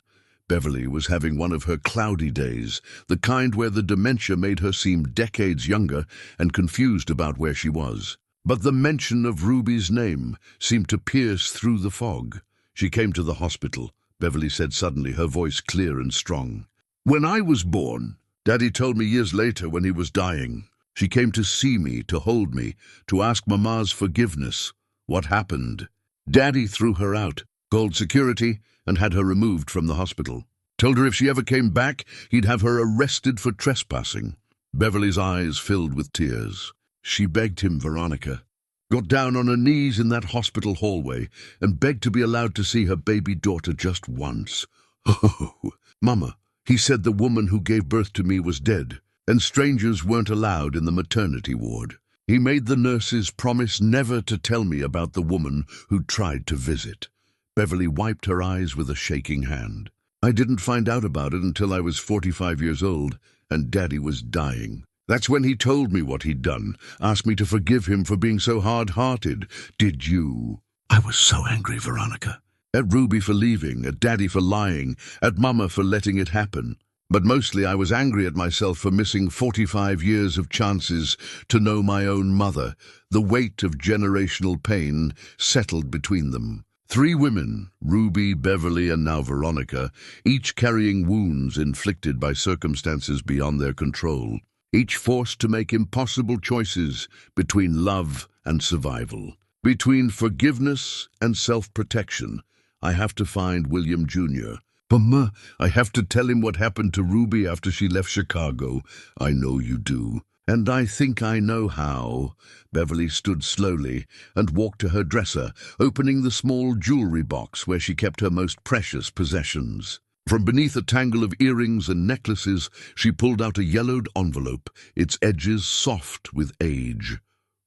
A: Beverly was having one of her cloudy days, the kind where the dementia made her seem decades younger and confused about where she was. But the mention of Ruby's name seemed to pierce through the fog. "She came to the hospital," Beverly said suddenly, her voice clear and strong. "When I was born, Daddy told me years later when he was dying. She came to see me, to hold me, to ask Mama's forgiveness. What happened? Daddy threw her out, called security, and had her removed from the hospital. Told her if she ever came back, he'd have her arrested for trespassing." Beverly's eyes filled with tears. She begged him, Veronica. Got down on her knees in that hospital hallway and begged to be allowed to see her baby daughter just once. "Oh, Mama, he said the woman who gave birth to me was dead, and strangers weren't allowed in the maternity ward. He made the nurses promise never to tell me about the woman who tried to visit." Beverly wiped her eyes with a shaking hand. "I didn't find out about it until I was 45 years old, and Daddy was dying. That's when he told me what he'd done, asked me to forgive him for being so hard-hearted. Did you?" I was so angry, Veronica. At Ruby for leaving, at Daddy for lying, at Mama for letting it happen. But mostly I was angry at myself for missing 45 years of chances to know my own mother. The weight of generational pain settled between them. 3 women, Ruby, Beverly, and now Veronica, each carrying wounds inflicted by circumstances beyond their control, each forced to make impossible choices between love and survival, between forgiveness and self-protection. I have to find William Jr. "Mama, I have to tell him what happened to Ruby after she left Chicago." "I know you do. And I think I know how." Beverly stood slowly and walked to her dresser, opening the small jewelry box where she kept her most precious possessions. From beneath a tangle of earrings and necklaces, she pulled out a yellowed envelope, its edges soft with age.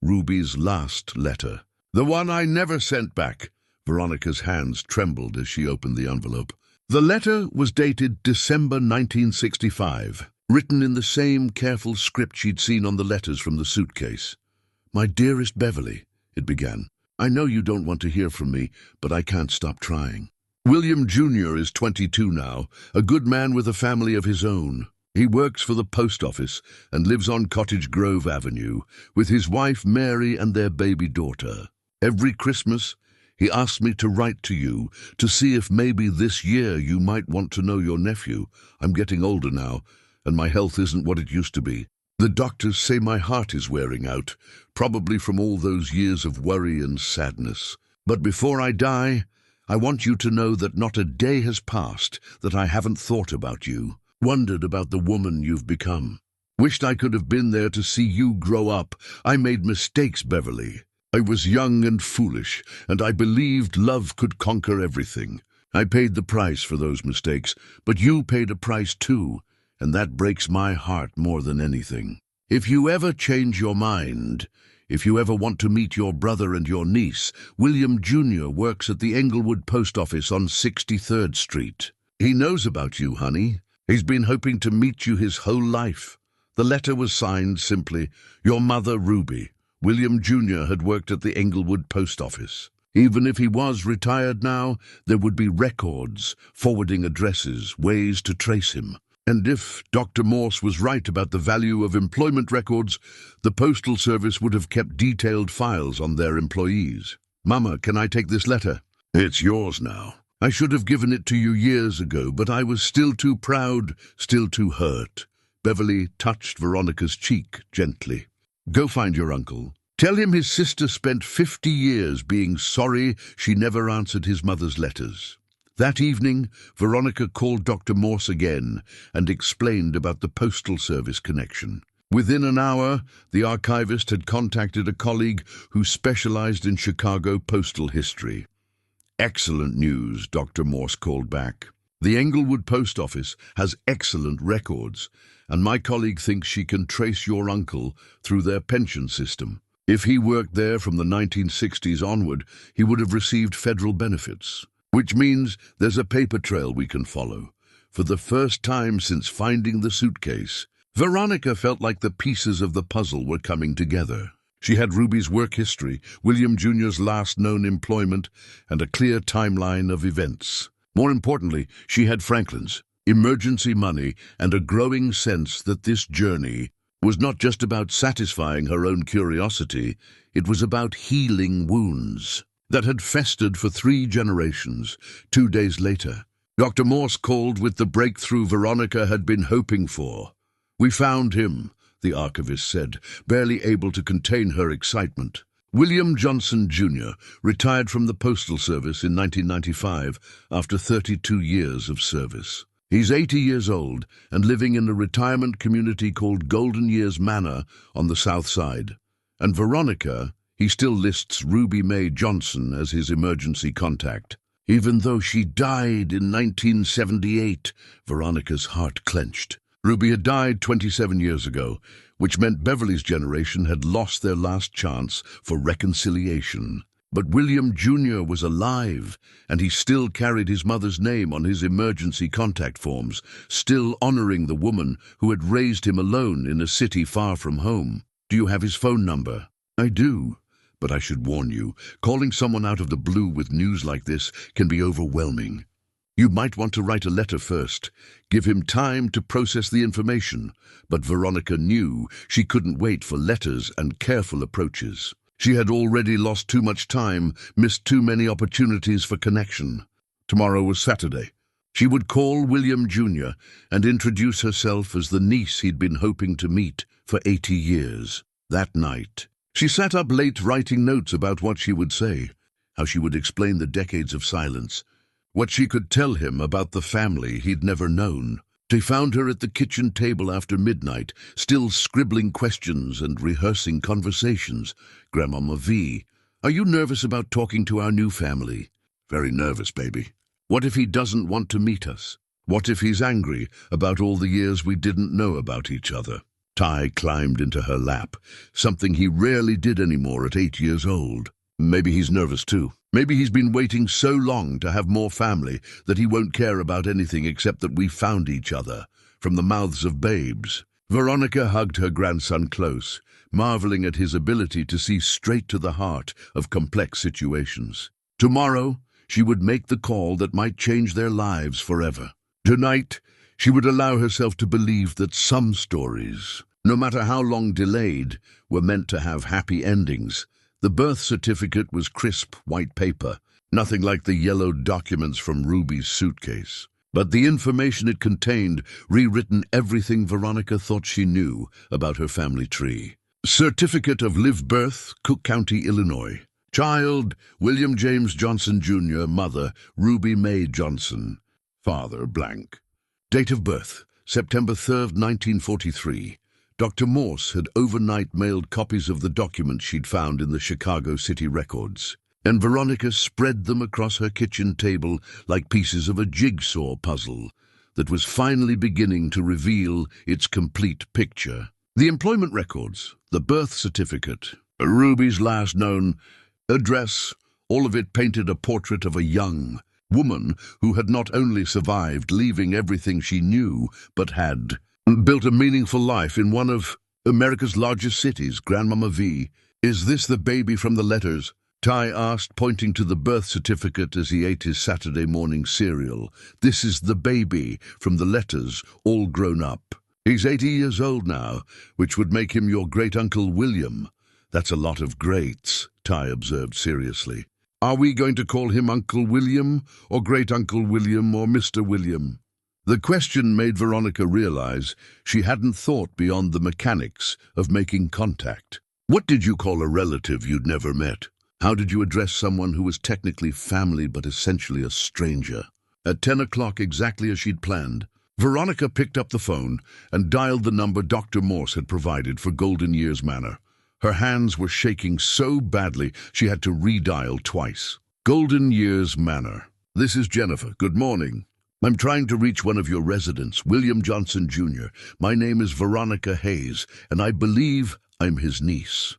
A: Ruby's last letter. "The one I never sent back." Veronica's hands trembled as she opened the envelope. The letter was dated December 1965, written in the same careful script she'd seen on the letters from the suitcase. "My dearest Beverly," it began, "I know you don't want to hear from me, but I can't stop trying. William Jr. is 22 now, a good man with a family of his own. He works for the post office and lives on Cottage Grove Avenue with his wife Mary and their baby daughter. Every Christmas, he asks me to write to you to see if maybe this year you might want to know your nephew. I'm getting older now, and my health isn't what it used to be. The doctors say my heart is wearing out, probably from all those years of worry and sadness. But before I die, I want you to know that not a day has passed that I haven't thought about you, wondered about the woman you've become. Wished I could have been there to see you grow up. I made mistakes, Beverly. I was young and foolish, and I believed love could conquer everything. I paid the price for those mistakes, but you paid a price too, and that breaks my heart more than anything. If you ever change your mind, if you ever want to meet your brother and your niece, William Jr. works at the Englewood Post Office on 63rd Street. He knows about you, honey. He's been hoping to meet you his whole life." The letter was signed simply, "Your mother, Ruby." William Jr. had worked at the Englewood Post Office. Even if he was retired now, there would be records, forwarding addresses, ways to trace him. And if Dr. Morse was right about the value of employment records, the Postal Service would have kept detailed files on their employees. "Mama, can I take this letter?" "It's yours now. I should have given it to you years ago, but I was still too proud, still too hurt." Beverly touched Veronica's cheek gently. "Go find your uncle. Tell him his sister spent 50 years being sorry she never answered his mother's letters." That evening, Veronica called Dr. Morse again and explained about the Postal Service connection. Within an hour, the archivist had contacted a colleague who specialized in Chicago postal history. "Excellent news," Dr. Morse called back. "The Englewood Post Office has excellent records, and my colleague thinks she can trace your uncle through their pension system. If he worked there from the 1960s onward, he would have received federal benefits, which means there's a paper trail we can follow. For the first time since finding the suitcase, Veronica felt like the pieces of the puzzle were coming together. She had Ruby's work history, William Jr.'s last known employment, and a clear timeline of events. More importantly, she had Franklin's, emergency money, and a growing sense that this journey was not just about satisfying her own curiosity, it was about healing wounds that had festered for 3 generations. 2 days later, Dr. Morse called with the breakthrough Veronica had been hoping for. "We found him," the archivist said, barely able to contain her excitement. "William Johnson, Jr., retired from the Postal Service in 1995 after 32 years of service. He's 80 years old and living in a retirement community called Golden Years Manor on the south side. And Veronica, he still lists Ruby Mae Johnson as his emergency contact. Even though she died in 1978, Veronica's heart clenched. Ruby had died 27 years ago, which meant Beverly's generation had lost their last chance for reconciliation. But William Jr. was alive, and he still carried his mother's name on his emergency contact forms, still honoring the woman who had raised him alone in a city far from home. Do you have his phone number?" "I do, but I should warn you, calling someone out of the blue with news like this can be overwhelming. You might want to write a letter first, give him time to process the information." But Veronica knew she couldn't wait for letters and careful approaches. She had already lost too much time, missed too many opportunities for connection. Tomorrow was Saturday. She would call William Jr. and introduce herself as the niece he'd been hoping to meet for 80 years. That night, she sat up late writing notes about what she would say, how she would explain the decades of silence, what she could tell him about the family he'd never known. They found her at the kitchen table after midnight, still scribbling questions and rehearsing conversations. "Grandmama V, are you nervous about talking to our new family?" "Very nervous, baby." "What if he doesn't want to meet us? What if he's angry about all the years we didn't know about each other?" Ty climbed into her lap, something he rarely did anymore at 8 years old. "Maybe he's nervous too. Maybe he's been waiting so long to have more family that he won't care about anything except that we found each other, from the mouths of babes." Veronica hugged her grandson close, marveling at his ability to see straight to the heart of complex situations. Tomorrow, she would make the call that might change their lives forever. Tonight, she would allow herself to believe that some stories, no matter how long delayed, were meant to have happy endings. The birth certificate was crisp white paper, nothing like the yellowed documents from Ruby's suitcase. But the information it contained rewritten everything Veronica thought she knew about her family tree. Certificate of live birth, Cook County, Illinois. Child, William James Johnson, Jr., mother, Ruby Mae Johnson. Father, blank. Date of birth, September 3rd, 1943. Dr. Morse had overnight mailed copies of the documents she'd found in the Chicago City records, and Veronica spread them across her kitchen table like pieces of a jigsaw puzzle that was finally beginning to reveal its complete picture. The employment records, the birth certificate, Ruby's last known address, all of it painted a portrait of a young woman who had not only survived leaving everything she knew, but had built a meaningful life in one of America's largest cities. Grandmama V, "Is this the baby from the letters?" Ty asked, pointing to the birth certificate as he ate his Saturday morning cereal. "This is the baby from the letters, all grown up. He's 80 years old now, which would make him your great-uncle William." "That's a lot of greats," Ty observed seriously. "Are we going to call him Uncle William, or Great-Uncle William, or Mr. William?" The question made Veronica realize she hadn't thought beyond the mechanics of making contact. What did you call a relative you'd never met? How did you address someone who was technically family but essentially a stranger? At 10 o'clock, exactly as she'd planned, Veronica picked up the phone and dialed the number Dr. Morse had provided for Golden Years Manor. Her hands were shaking so badly she had to redial twice. Golden Years Manor. This is Jennifer. Good morning. I'm trying to reach one of your residents, William Johnson, Jr. My name is Veronica Hayes, and I believe I'm his niece.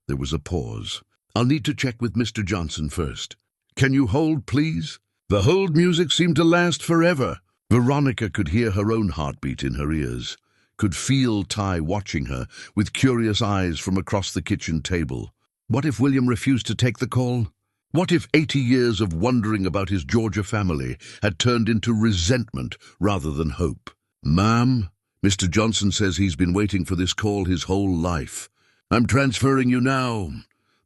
A: There was a pause. I'll need to check with Mr. Johnson first. Can you hold, please? The hold music seemed to last forever. Veronica could hear her own heartbeat in her ears, could feel Ty watching her with curious eyes from across the kitchen table. What if William refused to take the call? What if 80 years of wondering about his Georgia family had turned into resentment rather than hope? Ma'am, Mr. Johnson says he's been waiting for this call his whole life. I'm transferring you now.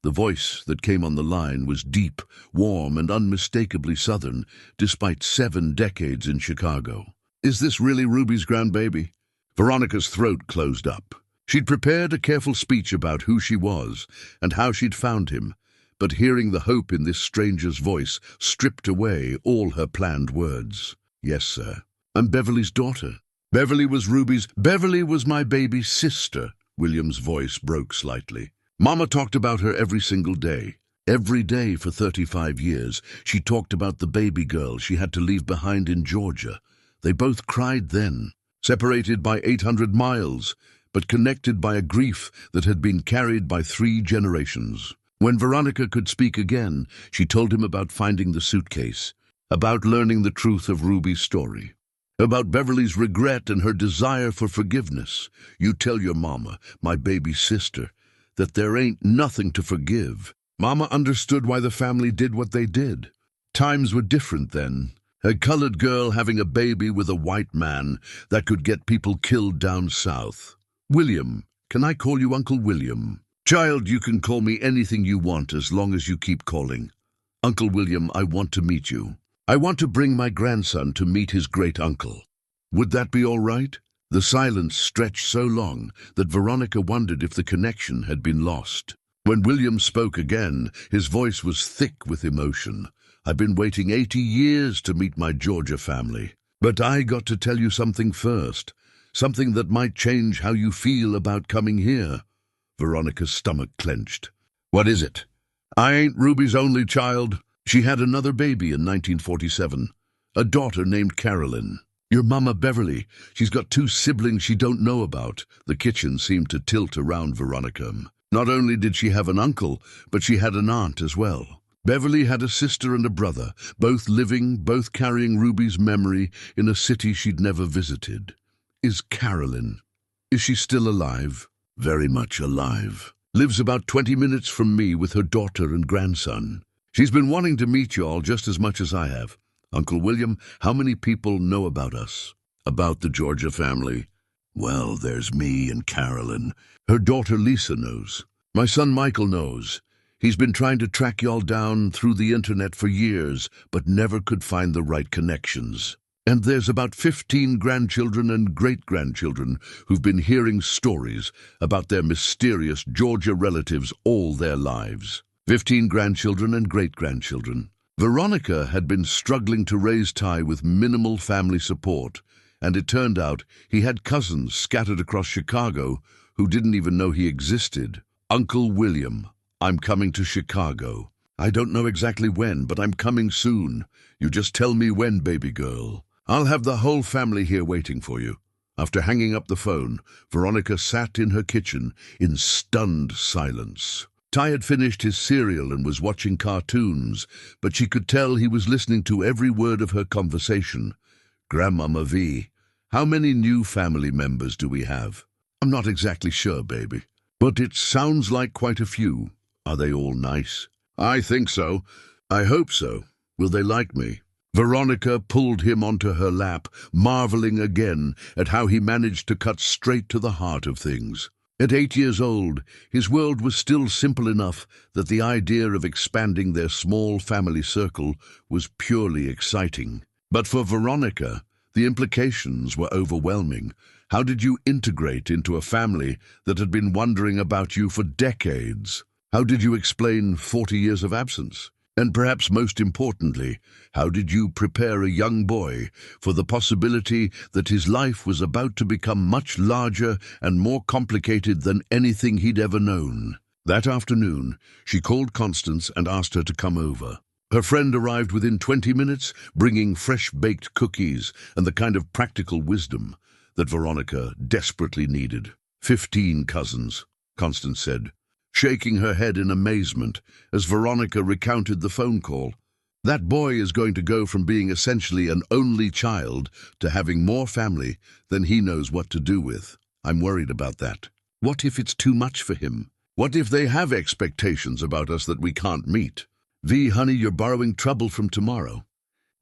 A: The voice that came on the line was deep, warm, and unmistakably Southern, despite 7 decades in Chicago. Is this really Ruby's grandbaby? Veronica's throat closed up. She'd prepared a careful speech about who she was and how she'd found him, but hearing the hope in this stranger's voice stripped away all her planned words. Yes, sir. I'm Beverly's daughter. Beverly was my baby's sister. William's voice broke slightly. Mama talked about her every single day. Every day for 35 years, she talked about the baby girl she had to leave behind in Georgia. They both cried then, separated by 800 miles, but connected by a grief that had been carried by 3 generations. When Veronica could speak again, she told him about finding the suitcase, about learning the truth of Ruby's story, about Beverly's regret and her desire for forgiveness. You tell your mama, my baby sister, that there ain't nothing to forgive. Mama understood why the family did what they did. Times were different then. A colored girl having a baby with a white man that could get people killed down south. William, can I call you Uncle William? Child, you can call me anything you want as long as you keep calling. Uncle William, I want to meet you. I want to bring my grandson to meet his great-uncle. Would that be all right? The silence stretched so long that Veronica wondered if the connection had been lost. When William spoke again, his voice was thick with emotion. I've been waiting 80 years to meet my Georgia family. But I got to tell you something first, something that might change how you feel about coming here. Veronica's stomach clenched. What is it? I ain't Ruby's only child. She had another baby in 1947, a daughter named Carolyn. Your mama Beverly, she's got 2 siblings she don't know about. The kitchen seemed to tilt around Veronica. Not only did she have an uncle, but she had an aunt as well. Beverly had a sister and a brother, both living, both carrying Ruby's memory in a city she'd never visited. Is she still alive? Very much alive. Lives about 20 minutes from me with her daughter and grandson. She's been wanting to meet you all just as much as I have. Uncle William, how many people know about us? About the Georgia family? Well, there's me and Carolyn. Her daughter Lisa knows. My son Michael knows. He's been trying to track y'all down through the internet for years, but never could find the right connections. And there's about 15 grandchildren and great-grandchildren who've been hearing stories about their mysterious Georgia relatives all their lives. 15 grandchildren and great-grandchildren. Veronica had been struggling to raise Ty with minimal family support, and it turned out he had cousins scattered across Chicago who didn't even know he existed. Uncle William, I'm coming to Chicago. I don't know exactly when, but I'm coming soon. You just tell me when, baby girl. I'll have the whole family here waiting for you. After hanging up the phone, Veronica sat in her kitchen in stunned silence. Ty had finished his cereal and was watching cartoons, but she could tell he was listening to every word of her conversation. Grandmama V, how many new family members do we have? I'm not exactly sure, baby, but it sounds like quite a few. Are they all nice? I think so. I hope so. Will they like me? Veronica pulled him onto her lap, marveling again at how he managed to cut straight to the heart of things. At 8 years old, his world was still simple enough that the idea of expanding their small family circle was purely exciting. But for Veronica, The implications were overwhelming. How did you integrate into a family that had been wondering about you for decades? How did you explain 40 years of absence? And perhaps most importantly, how did you prepare a young boy for the possibility that his life was about to become much larger and more complicated than anything he'd ever known? That afternoon, she called Constance and asked her to come over. Her friend arrived within 20 minutes, bringing fresh-baked cookies and the kind of practical wisdom that Veronica desperately needed. 15 cousins, Constance said, shaking her head in amazement as Veronica recounted the phone call. That boy is going to go from being essentially an only child to having more family than he knows what to do with. I'm worried about that. What if it's too much for him? What if they have expectations about us that we can't meet? V, honey, you're borrowing trouble from tomorrow.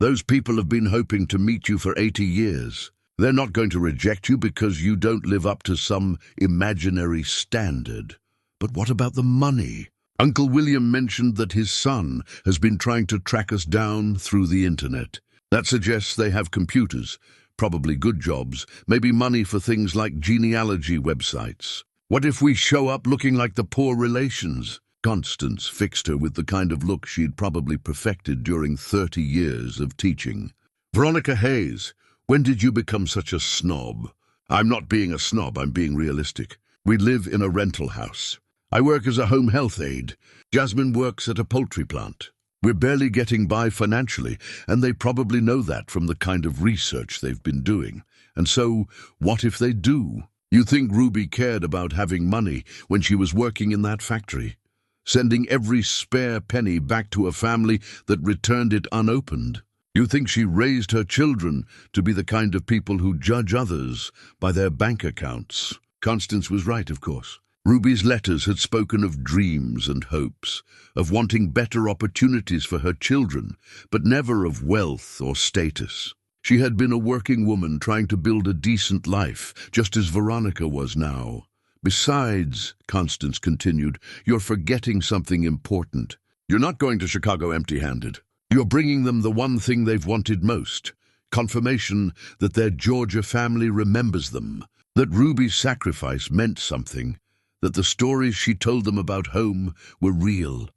A: Those people have been hoping to meet you for 80 years. They're not going to reject you because you don't live up to some imaginary standard. But what about the money? Uncle William mentioned that his son has been trying to track us down through the internet. That suggests they have computers, probably good jobs, maybe money for things like genealogy websites. What if we show up looking like the poor relations? Constance fixed her with the kind of look she'd probably perfected during 30 years of teaching. Veronica Hayes, when did you become such a snob? I'm not being a snob, I'm being realistic. We live in a rental house. I work as a home health aide. Jasmine works at a poultry plant. We're barely getting by financially, and they probably know that from the kind of research they've been doing. And so, what if they do? You think Ruby cared about having money when she was working in that factory, sending every spare penny back to a family that returned it unopened? You think she raised her children to be the kind of people who judge others by their bank accounts? Constance was right, of course. Ruby's letters had spoken of dreams and hopes, of wanting better opportunities for her children, but never of wealth or status. She had been a working woman trying to build a decent life, just as Veronica was now. Besides, Constance continued, you're forgetting something important. You're not going to Chicago empty-handed. You're bringing them the one thing they've wanted most, confirmation that their Georgia family remembers them, that Ruby's sacrifice meant something, that the stories she told them about home were real.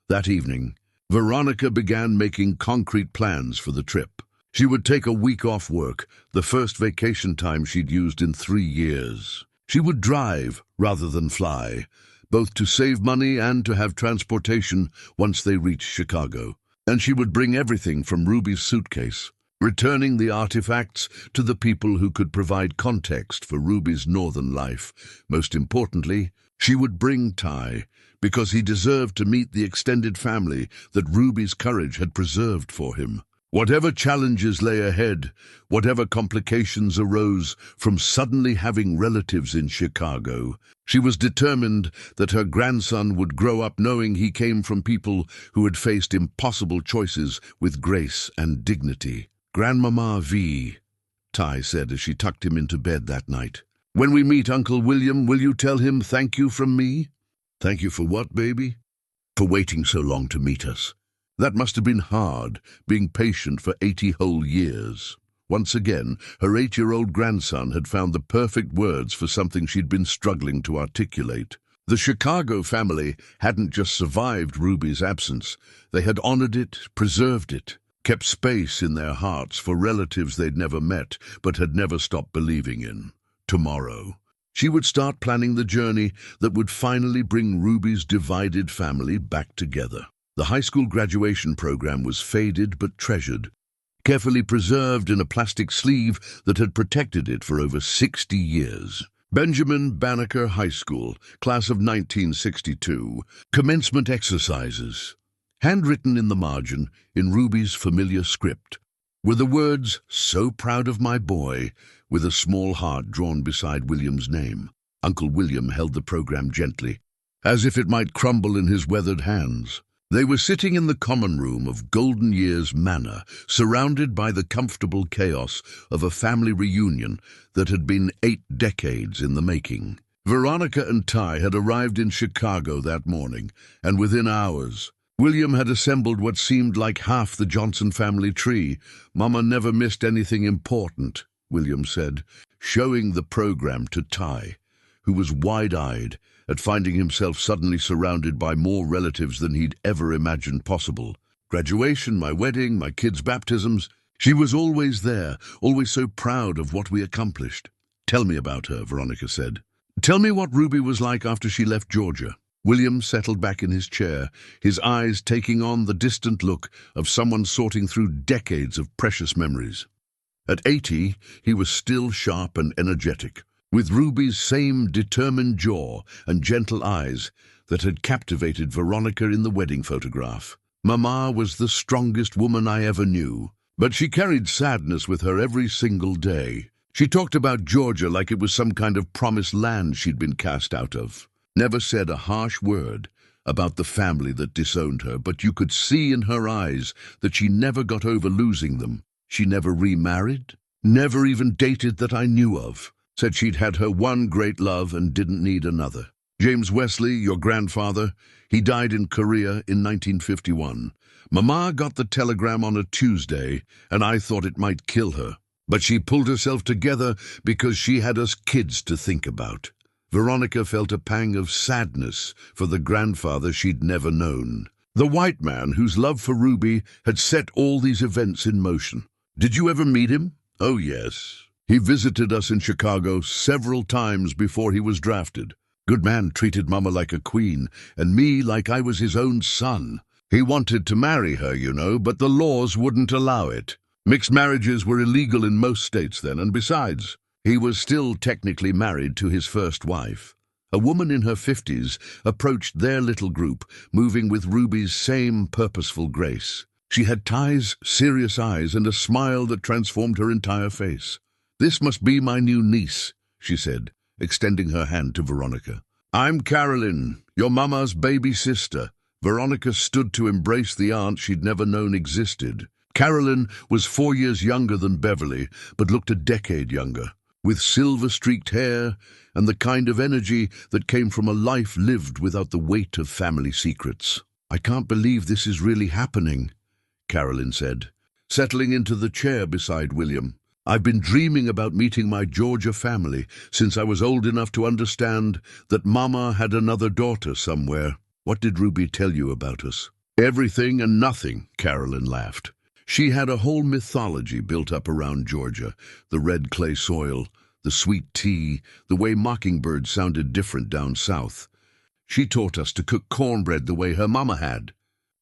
A: That evening, Veronica began making concrete plans for the trip. She would take a week off work, the first vacation time she'd used in 3 years. She would drive rather than fly, both to save money and to have transportation once they reached Chicago. And she would bring everything from Ruby's suitcase, returning the artifacts to the people who could provide context for Ruby's northern life. Most importantly, she would bring Ty, because he deserved to meet the extended family that Ruby's courage had preserved for him. Whatever challenges lay ahead, whatever complications arose from suddenly having relatives in Chicago, she was determined that her grandson would grow up knowing he came from people who had faced impossible choices with grace and dignity. Grandmama V, Ty said as she tucked him into bed that night. When we meet Uncle William, will you tell him thank you from me? Thank you for what, baby? For waiting so long to meet us. That must have been hard, being patient for 80 whole years. Once again, her 8-year-old grandson had found the perfect words for something she'd been struggling to articulate. The Chicago family hadn't just survived Ruby's absence. They had honored it, preserved it, kept space in their hearts for relatives they'd never met but had never stopped believing in. Tomorrow, she would start planning the journey that would finally bring Ruby's divided family back together. The high school graduation program was faded but treasured, carefully preserved in a plastic sleeve that had protected it for over 60 years. Benjamin Banneker High School, class of 1962, commencement exercises. Handwritten in the margin, in Ruby's familiar script, were the words, "So proud of my boy," with a small heart drawn beside William's name. Uncle William held the program gently, as if it might crumble in his weathered hands. They were sitting in the common room of Golden Years Manor, surrounded by the comfortable chaos of a family reunion that had been 8 decades in the making. Veronica and Ty had arrived in Chicago that morning, and within hours, William had assembled what seemed like half the Johnson family tree. "Mama never missed anything important," William said, showing the program to Ty, who was wide-eyed at finding himself suddenly surrounded by more relatives than he'd ever imagined possible. Graduation, my wedding, my kids' baptisms. She was always there, always so proud of what we accomplished. "Tell me about her," Veronica said. "Tell me what Ruby was like after she left Georgia." William settled back in his chair, his eyes taking on the distant look of someone sorting through decades of precious memories. At 80, he was still sharp and energetic, with Ruby's same determined jaw and gentle eyes that had captivated Veronica in the wedding photograph. "Mama was the strongest woman I ever knew, but she carried sadness with her every single day. She talked about Georgia like it was some kind of promised land she'd been cast out of. Never said a harsh word about the family that disowned her, but you could see in her eyes that she never got over losing them. She never remarried, never even dated that I knew of. Said she'd had her one great love and didn't need another. James Wesley, your grandfather, he died in Korea in 1951. Mama got the telegram on a Tuesday, and I thought it might kill her. But she pulled herself together because she had us kids to think about." Veronica felt a pang of sadness for the grandfather she'd never known, the white man whose love for Ruby had set all these events in motion. "Did you ever meet him?" "Oh, yes. He visited us in Chicago several times before he was drafted. Good man, treated Mama like a queen, and me like I was his own son. He wanted to marry her, you know, but the laws wouldn't allow it. Mixed marriages were illegal in most states then, and besides, he was still technically married to his first wife." A woman in her 50s approached their little group, moving with Ruby's same purposeful grace. She had Ty's serious eyes and a smile that transformed her entire face. "This must be my new niece," she said, extending her hand to Veronica. "I'm Carolyn, your mama's baby sister." Veronica stood to embrace the aunt she'd never known existed. Carolyn was 4 years younger than Beverly, but looked a decade younger, with silver-streaked hair and the kind of energy that came from a life lived without the weight of family secrets. "I can't believe this is really happening," Carolyn said, settling into the chair beside William. "I've been dreaming about meeting my Georgia family since I was old enough to understand that Mama had another daughter somewhere." "What did Ruby tell you about us?" "Everything and nothing," Carolyn laughed. She had a whole mythology built up around Georgia, the red clay soil, the sweet tea, the way mockingbirds sounded different down south. She taught us to cook cornbread the way her mama had,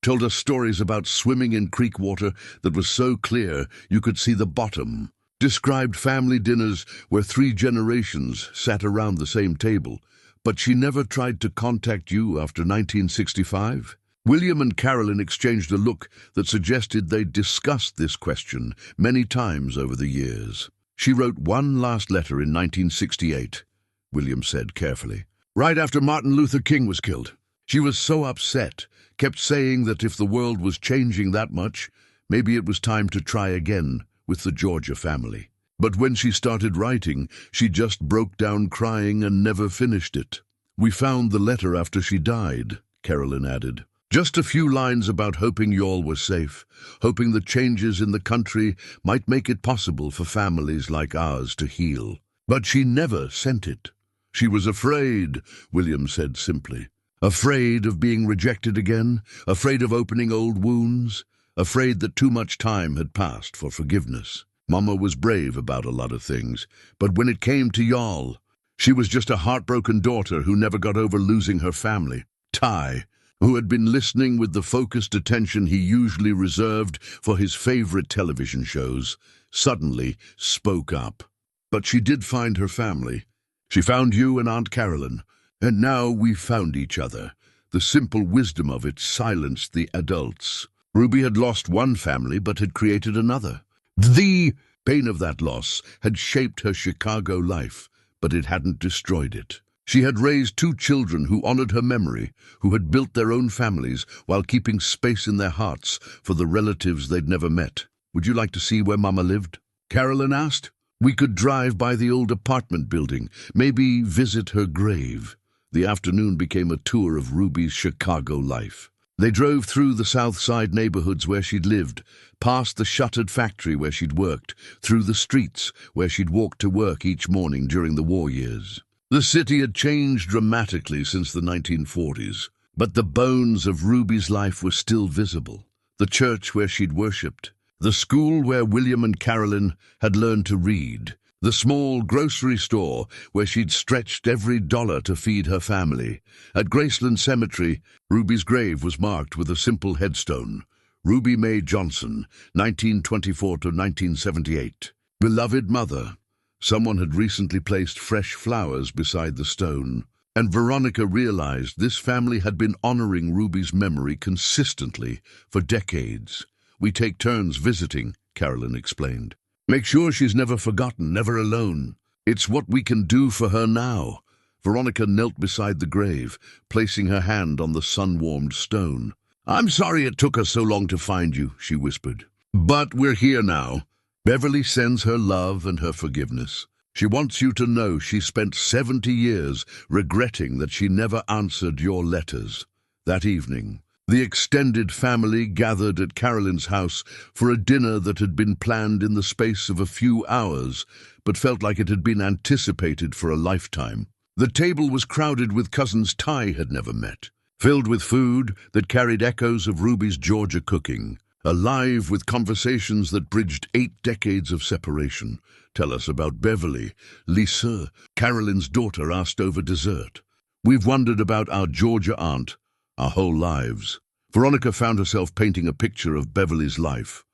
A: told us stories about swimming in creek water that was so clear you could see the bottom, described family dinners where 3 generations sat around the same table. "But she never tried to contact you after 1965? William and Carolyn exchanged a look that suggested they'd discussed this question many times over the years. "She wrote one last letter in 1968, William said carefully, "right after Martin Luther King was killed. She was so upset, kept saying that if the world was changing that much, maybe it was time to try again with the Georgia family. But when she started writing, she just broke down crying and never finished it. We found the letter after she died," Carolyn added. "Just a few lines about hoping y'all were safe, hoping the changes in the country might make it possible for families like ours to heal. But she never sent it. She was afraid," William said simply. "Afraid of being rejected again, afraid of opening old wounds, afraid that too much time had passed for forgiveness. Mama was brave about a lot of things, but when it came to y'all, she was just a heartbroken daughter who never got over losing her family." Ty, who had been listening with the focused attention he usually reserved for his favorite television shows, suddenly spoke up. "But she did find her family. She found you and Aunt Carolyn, and now we found each other." The simple wisdom of it silenced the adults. Ruby had lost one family but had created another. The pain of that loss had shaped her Chicago life, but it hadn't destroyed it. She had raised 2 children who honored her memory, who had built their own families while keeping space in their hearts for the relatives they'd never met. "Would you like to see where Mama lived?" Carolyn asked. "We could drive by the old apartment building, maybe visit her grave." The afternoon became a tour of Ruby's Chicago life. They drove through the South Side neighborhoods where she'd lived, past the shuttered factory where she'd worked, through the streets where she'd walked to work each morning during the war years. The city had changed dramatically since the 1940s, but the bones of Ruby's life were still visible. The church where she'd worshipped, the school where William and Carolyn had learned to read, the small grocery store where she'd stretched every dollar to feed her family. At Graceland Cemetery, Ruby's grave was marked with a simple headstone: Ruby Mae Johnson, 1924 to 1978. Beloved Mother. Someone had recently placed fresh flowers beside the stone, and Veronica realized this family had been honoring Ruby's memory consistently for decades. "We take turns visiting," Carolyn explained. "Make sure she's never forgotten, never alone. It's what we can do for her now." Veronica knelt beside the grave, placing her hand on the sun-warmed stone. "I'm sorry it took us so long to find you," she whispered. "But we're here now." Beverly sends her love and her forgiveness. She wants you to know she spent 70 years regretting that she never answered your letters. That evening, the extended family gathered at Carolyn's house for a dinner that had been planned in the space of a few hours, but felt like it had been anticipated for a lifetime. The table was crowded with cousins Ty had never met, filled with food that carried echoes of Ruby's Georgia cooking, alive with conversations that bridged 8 decades of separation. "Tell us about Beverly," Lisa, Carolyn's daughter, asked over dessert. "We've wondered about our Georgia aunt our whole lives." Veronica found herself painting a picture of Beverly's life: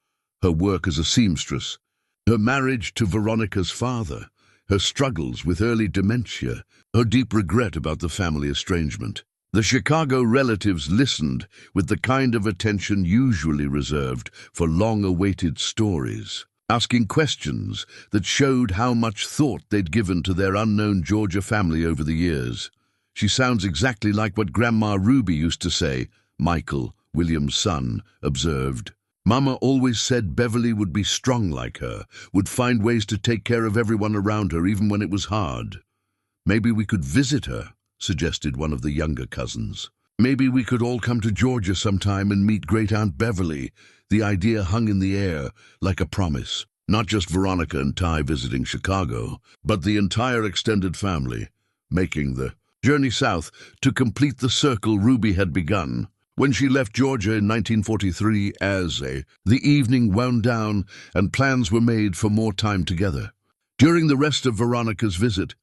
A: her work as a seamstress, her marriage to Veronica's father, her struggles with early dementia, her deep regret about the family estrangement. The Chicago relatives listened with the kind of attention usually reserved for long-awaited stories, asking questions that showed how much thought they'd given to their unknown Georgia family over the years. "She sounds exactly like what Grandma Ruby used to say," Michael, William's son, observed. "Mama always said Beverly would be strong like her, would find ways to take care of everyone around her even when it was hard." "Maybe we could visit her," suggested one of the younger cousins. "Maybe we could all come to Georgia sometime and meet Great-Aunt Beverly." The idea hung in the air like a promise. Not just Veronica and Ty visiting Chicago, but the entire extended family, making the journey south to complete the circle Ruby had begun. When she left Georgia in 1943 the evening wound down and plans were made for more time together. During the rest of Veronica's visit,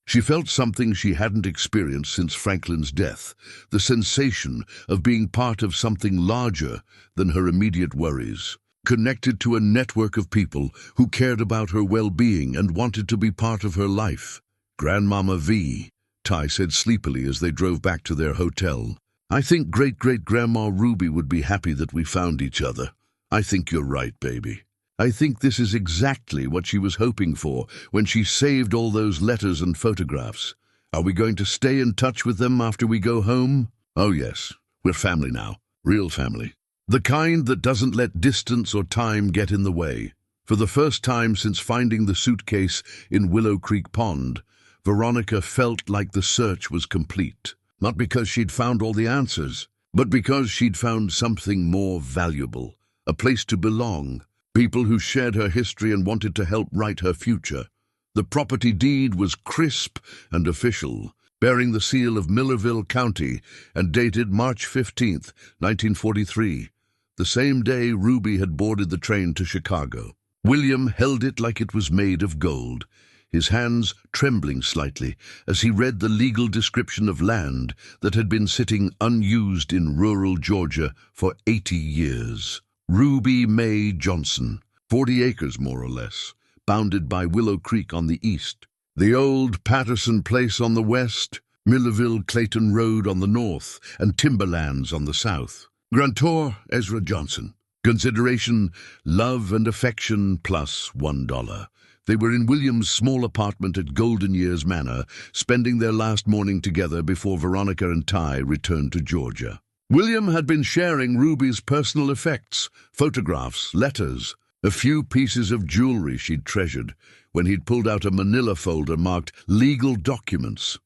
A: she felt something she hadn't experienced since Franklin's death, the sensation of being part of something larger than her immediate worries, connected to a network of people who cared about her well-being and wanted to be part of her life. "Grandmama V," Ty said sleepily as they drove back to their hotel. "I think great-great-grandma Ruby would be happy that we found each other." "I think you're right, baby. I think this is exactly what she was hoping for when she saved all those letters and photographs. Are we going to stay in touch with them after we go home?" "Oh yes, we're family now. Real family. The kind that doesn't let distance or time get in the way." For the first time since finding the suitcase in Willow Creek Pond, Veronica felt like the search was complete. Not because she'd found all the answers, but because she'd found something more valuable, a place to belong, people who shared her history and wanted to help write her future. The property deed was crisp and official, bearing the seal of Millerville County and dated March 15th, 1943, the same day Ruby had boarded the train to Chicago. William held it like it was made of gold, his hands trembling slightly as he read the legal description of land that had been sitting unused in rural Georgia for 80 years. Ruby Mae Johnson, 40 acres more or less, bounded by Willow Creek on the east, the old Patterson Place on the west, Millerville-Clayton Road on the north, and Timberlands on the south. Grantor Ezra Johnson. Consideration, love and affection plus $1. They were in William's small apartment at Golden Years Manor, spending their last morning together before Veronica and Ty returned to Georgia. William had been sharing Ruby's personal effects, photographs, letters, a few pieces of jewelry she'd treasured, when he'd pulled out a manila folder marked legal documents.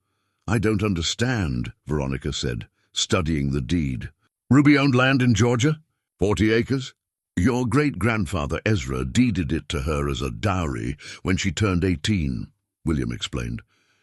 A: "I don't understand," Veronica said, studying the deed. Ruby owned land in Georgia? 40 acres? Your great-grandfather Ezra deeded it to her as a dowry when she turned 18, William explained.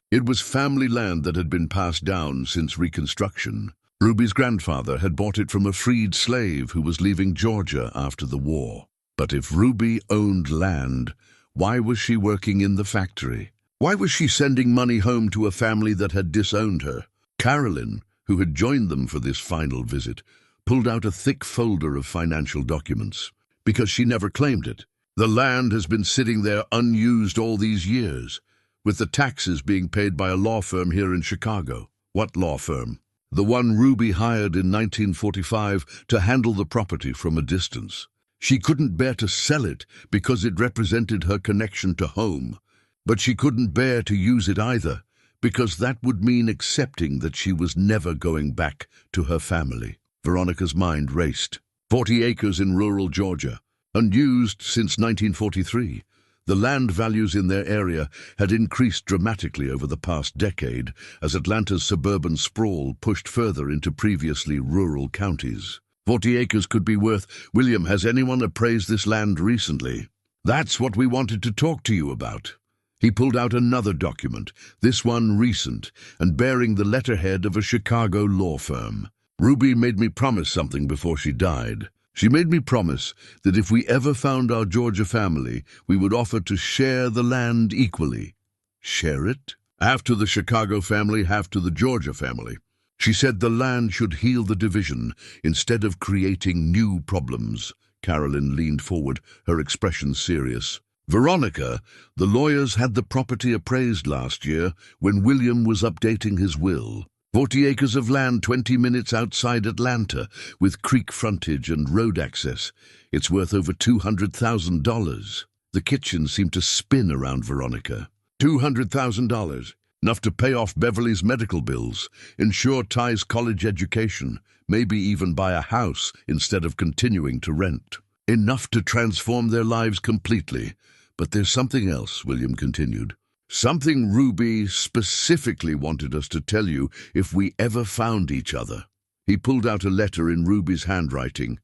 A: It was family land that had been passed down since Reconstruction. Ruby's grandfather had bought it from a freed slave who was leaving Georgia after the war. But if Ruby owned land, why was she working in the factory? Why was she sending money home to a family that had disowned her? Carolyn, who had joined them for this final visit, pulled out a thick folder of financial documents. Because she never claimed it. The land has been sitting there unused all these years, with the taxes being paid by a law firm here in Chicago. What law firm? The one Ruby hired in 1945 to handle the property from a distance. She couldn't bear to sell it because it represented her connection to home, but she couldn't bear to use it either, because that would mean accepting that she was never going back to her family. Veronica's mind raced. 40 acres in rural Georgia, unused since 1943. The land values in their area had increased dramatically over the past decade as Atlanta's suburban sprawl pushed further into previously rural counties. 40 acres could be worth... William, has anyone appraised this land recently? That's what we wanted to talk to you about. He pulled out another document, this one recent, and bearing the letterhead of a Chicago law firm. Ruby made me promise something before she died. She made me promise that if we ever found our Georgia family, we would offer to share the land equally. Share it? Half to the Chicago family, half to the Georgia family. She said the land should heal the division instead of creating new problems. Carolyn leaned forward, her expression serious. Veronica, the lawyers had the property appraised last year when William was updating his will. 40 acres of land 20 minutes outside Atlanta, with creek frontage and road access. It's worth over $200,000. The kitchen seemed to spin around Veronica. $200,000. Enough to pay off Beverly's medical bills, ensure Ty's college education, maybe even buy a house instead of continuing to rent. Enough to transform their lives completely. But there's something else, William continued. Something Ruby specifically wanted us to tell you if we ever found each other. He pulled out a letter in Ruby's handwriting.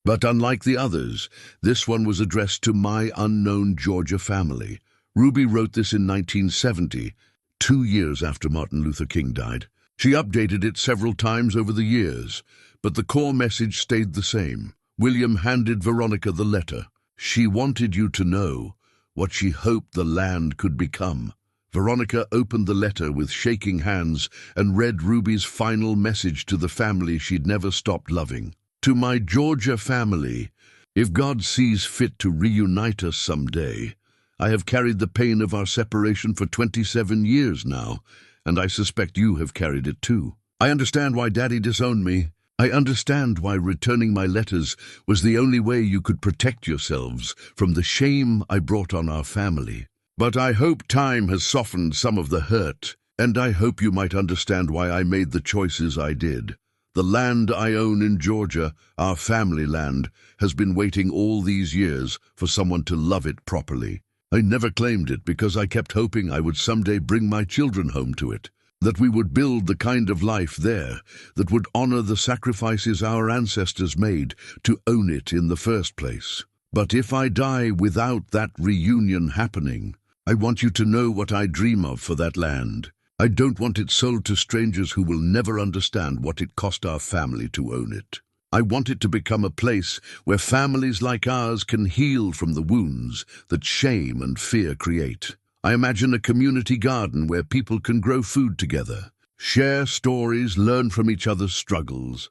A: But unlike the others, this one was addressed to my unknown Georgia family. Ruby wrote this in 1970, 2 years after Martin Luther King died. She updated it several times over the years, but the core message stayed the same. William handed Veronica the letter. She wanted you to know what she hoped the land could become. Veronica opened the letter with shaking hands and read Ruby's final message to the family she'd never stopped loving. To my Georgia family, if God sees fit to reunite us someday, I have carried the pain of our separation for 27 years now, and I suspect you have carried it too. I understand why Daddy disowned me. I understand why returning my letters was the only way you could protect yourselves from the shame I brought on our family. But I hope time has softened some of the hurt, and I hope you might understand why I made the choices I did. The land I own in Georgia, our family land, has been waiting all these years for someone to love it properly. I never claimed it because I kept hoping I would someday bring my children home to it. That we would build the kind of life there that would honor the sacrifices our ancestors made to own it in the first place. But if I die without that reunion happening, I want you to know what I dream of for that land. I don't want it sold to strangers who will never understand what it cost our family to own it. I want it to become a place where families like ours can heal from the wounds that shame and fear create. I imagine a community garden where people can grow food together, share stories, learn from each other's struggles.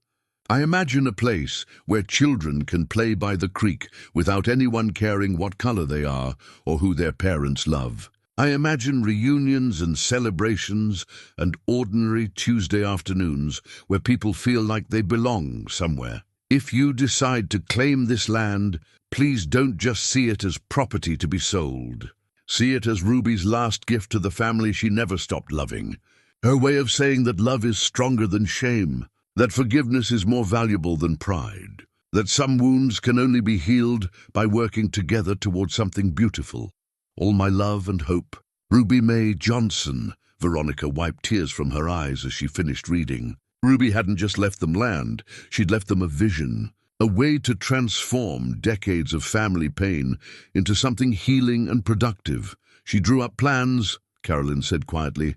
A: I imagine a place where children can play by the creek without anyone caring what color they are or who their parents love. I imagine reunions and celebrations and ordinary Tuesday afternoons where people feel like they belong somewhere. If you decide to claim this land, please don't just see it as property to be sold. See it as Ruby's last gift to the family she never stopped loving. Her way of saying that love is stronger than shame, that forgiveness is more valuable than pride, that some wounds can only be healed by working together toward something beautiful. All my love and hope. Ruby Mae Johnson. Veronica wiped tears from her eyes as she finished reading. Ruby hadn't just left them land, she'd left them a vision, a way to transform decades of family pain into something healing and productive. She drew up plans, Carolyn said quietly,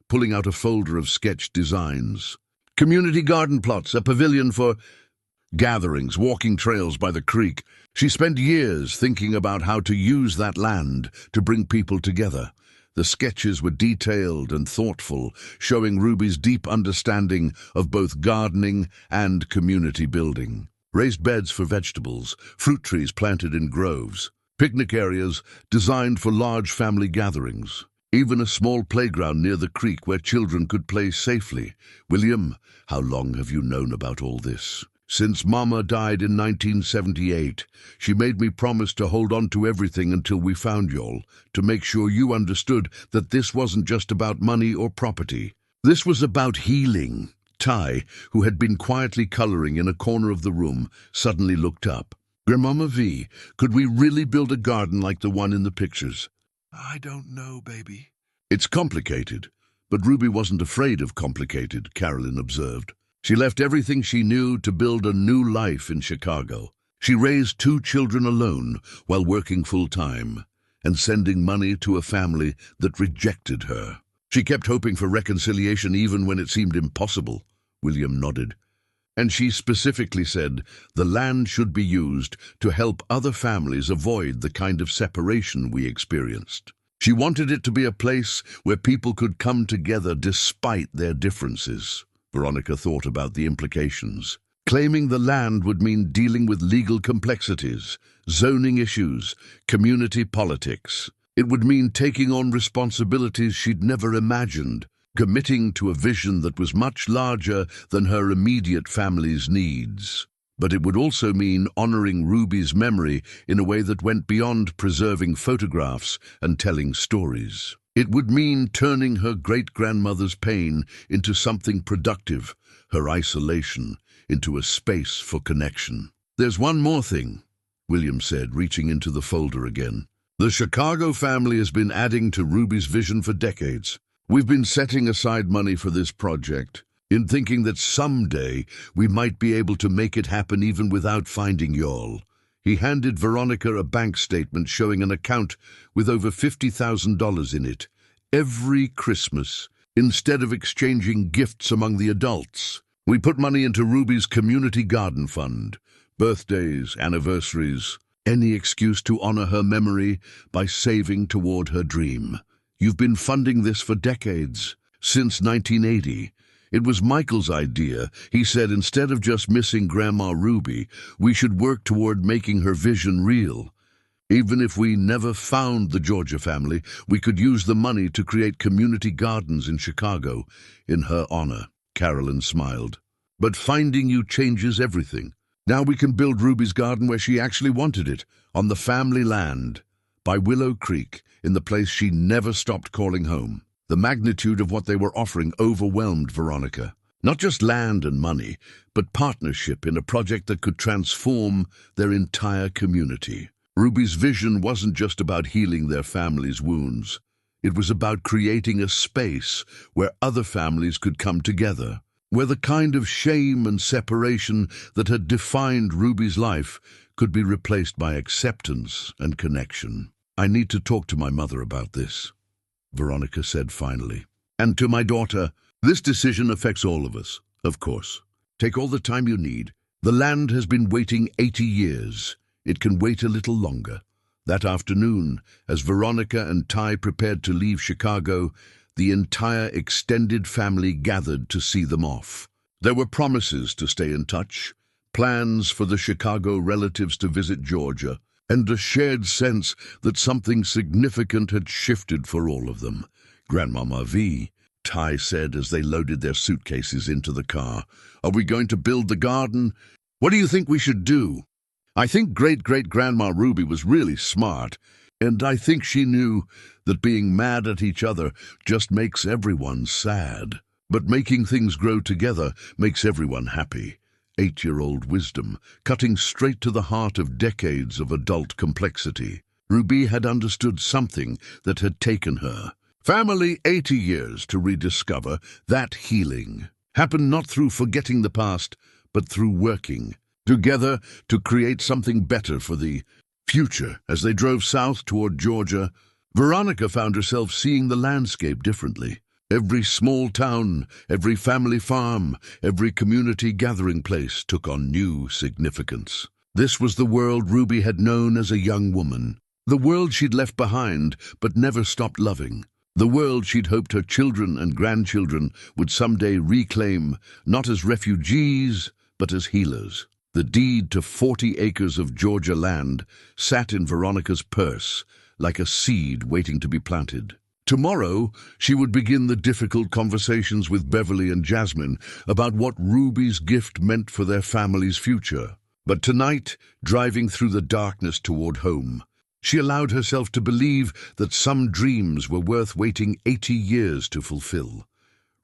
A: pulling out a folder of sketched designs. Community garden plots, a pavilion for gatherings, walking trails by the creek. She spent years thinking about how to use that land to bring people together. The sketches were detailed and thoughtful, showing Ruby's deep understanding of both gardening and community building. Raised beds for vegetables, fruit trees planted in groves, picnic areas designed for large family gatherings, even a small playground near the creek where children could play safely. William, how long have you known about all this? Since Mama died in 1978, she made me promise to hold on to everything until we found y'all, to make sure you understood that this wasn't just about money or property. This was about healing. Ty, who had been quietly coloring in a corner of the room, suddenly looked up. Grandmama V, could we really build a garden like the one in the pictures?
B: I don't know, baby.
A: It's complicated, but Ruby wasn't afraid of complicated, Carolyn observed. She left everything she knew to build a new life in Chicago. She raised 2 children alone while working full-time and sending money to a family that rejected her. She kept hoping for reconciliation even when it seemed impossible. William nodded. And she specifically said the land should be used to help other families avoid the kind of separation we experienced. She wanted it to be a place where people could come together despite their differences. Veronica thought about the implications. Claiming the land would mean dealing with legal complexities, zoning issues, community politics. It would mean taking on responsibilities she'd never imagined, committing to a vision that was much larger than her immediate family's needs. But it would also mean honoring Ruby's memory in a way that went beyond preserving photographs and telling stories. It would mean turning her great-grandmother's pain into something productive, her isolation into a space for connection. There's one more thing, William said, reaching into the folder again. The Chicago family has been adding to Ruby's vision for decades. We've been setting aside money for this project, in thinking that someday we might be able to make it happen even without finding y'all. He handed Veronica a bank statement showing an account with over $50,000 in it. Every Christmas, instead of exchanging gifts among the adults, we put money into Ruby's community garden fund. Birthdays, anniversaries, any excuse to honor her memory by saving toward her dream. You've been funding this for decades, since 1980. It was Michael's idea. He said instead of just missing Grandma Ruby, we should work toward making her vision real. Even if we never found the Georgia family, we could use the money to create community gardens in Chicago in her honor. Carolyn smiled. But finding you changes everything. Now we can build Ruby's garden where she actually wanted it, on the family land, by Willow Creek, in the place she never stopped calling home. The magnitude of what they were offering overwhelmed Veronica. Not just land and money, but partnership in a project that could transform their entire community. Ruby's vision wasn't just about healing their family's wounds. It was about creating a space where other families could come together, where the kind of shame and separation that had defined Ruby's life could be replaced by acceptance and connection. I need to talk to my mother about this, Veronica said finally. And to my daughter, this decision affects all of us, of course. Take all the time you need. The land has been waiting 80 years. It can wait a little longer. That afternoon, as Veronica and Ty prepared to leave Chicago, the entire extended family gathered to see them off. There were promises to stay in touch, plans for the Chicago relatives to visit Georgia, and a shared sense that something significant had shifted for all of them. Grandmama V, Ty said as they loaded their suitcases into the car. Are we going to build the garden? What do you think we should do? I think great-great-grandma Ruby was really smart, and I think she knew that being mad at each other just makes everyone sad. But making things grow together makes everyone happy. 8-year-old wisdom, cutting straight to the heart of decades of adult complexity. Ruby had understood something that had taken her. Family 80 years to rediscover that healing. happened not through forgetting the past, but through working together to create something better for the future. As they drove south toward Georgia, Veronica found herself seeing the landscape differently. Every small town, every family farm, every community gathering place took on new significance. This was the world Ruby had known as a young woman. The world she'd left behind but never stopped loving. The world she'd hoped her children and grandchildren would someday reclaim, not as refugees, but as healers. The deed to 40 acres of Georgia land sat in Veronica's purse, like a seed waiting to be planted. Tomorrow, she would begin the difficult conversations with Beverly and Jasmine about what Ruby's gift meant for their family's future. But tonight, driving through the darkness toward home, she allowed herself to believe that some dreams were worth waiting 80 years to fulfill.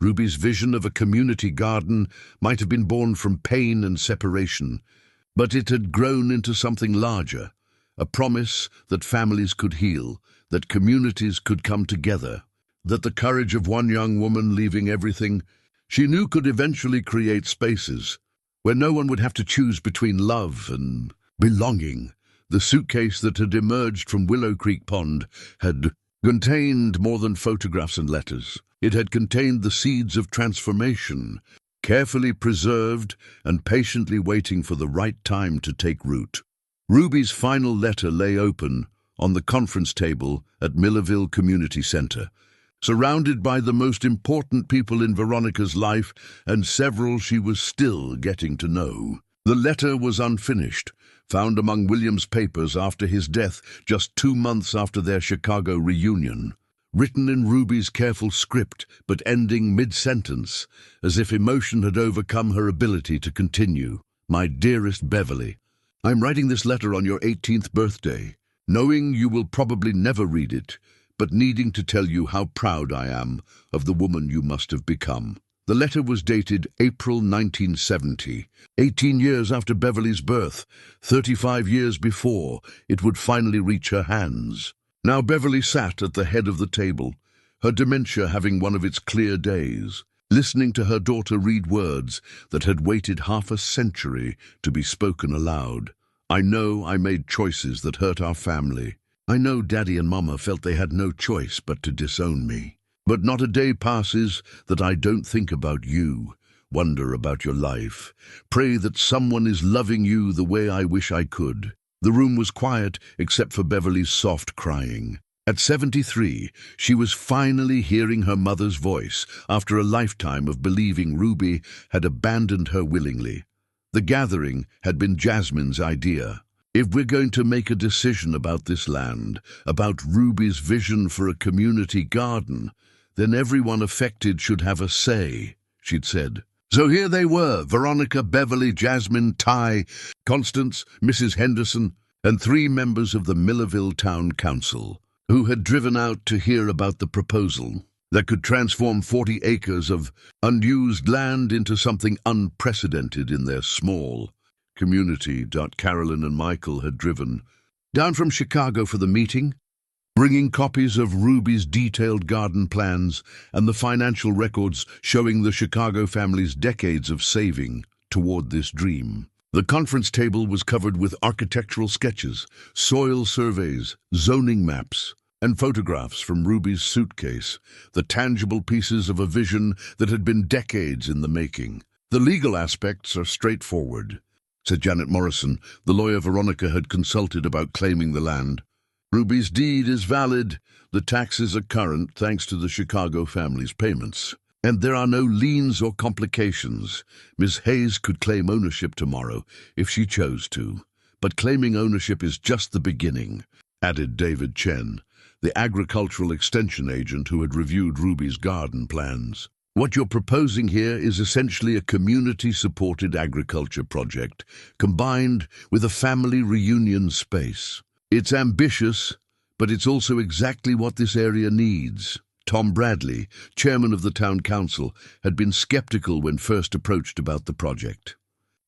A: Ruby's vision of a community garden might have been born from pain and separation, but it had grown into something larger, a promise that families could heal, that communities could come together, that the courage of one young woman leaving everything she knew could eventually create spaces where no one would have to choose between love and belonging. The suitcase that had emerged from Willow Creek Pond had contained more than photographs and letters. It had contained the seeds of transformation, carefully preserved and patiently waiting for the right time to take root. Ruby's final letter lay open on the conference table at Millerville Community Center, surrounded by the most important people in Veronica's life and several she was still getting to know. The letter was unfinished, found among William's papers after his death just 2 months after their Chicago reunion. Written in Ruby's careful script, but ending mid-sentence, as if emotion had overcome her ability to continue. My dearest Beverly, I'm writing this letter on your 18th birthday, knowing you will probably never read it, but needing to tell you how proud I am of the woman you must have become. The letter was dated April 1970, 18 years after Beverly's birth, 35 years before it would finally reach her hands. Now Beverly sat at the head of the table, her dementia having one of its clear days, listening to her daughter read words that had waited half a century to be spoken aloud. I know I made choices that hurt our family. I know Daddy and Mama felt they had no choice but to disown me. But not a day passes that I don't think about you, wonder about your life, pray that someone is loving you the way I wish I could. The room was quiet except for Beverly's soft crying. At 73, she was finally hearing her mother's voice after a lifetime of believing Ruby had abandoned her willingly. The gathering had been Jasmine's idea. If we're going to make a decision about this land, about Ruby's vision for a community garden, then everyone affected should have a say, she'd said. So here they were, Veronica, Beverly, Jasmine, Ty, Constance, Mrs. Henderson, and 3 members of the Millerville Town Council, who had driven out to hear about the proposal that could transform 40 acres of unused land into something unprecedented in their small community. Carolyn and Michael had driven down from Chicago for the meeting, bringing copies of Ruby's detailed garden plans and the financial records showing the Chicago family's decades of saving toward this dream. The conference table was covered with architectural sketches, soil surveys, zoning maps, and photographs from Ruby's suitcase, the tangible pieces of a vision that had been decades in the making. The legal aspects are straightforward, said Janet Morrison, the lawyer Veronica had consulted about claiming the land. Ruby's deed is valid, the taxes are current thanks to the Chicago family's payments, and there are no liens or complications. Ms. Hayes could claim ownership tomorrow if she chose to, but claiming ownership is just the beginning, added David Chen, the agricultural extension agent who had reviewed Ruby's garden plans. What you're proposing here is essentially a community-supported agriculture project combined with a family reunion space. It's ambitious, but it's also exactly what this area needs. Tom Bradley, chairman of the town council, had been skeptical when first approached about the project.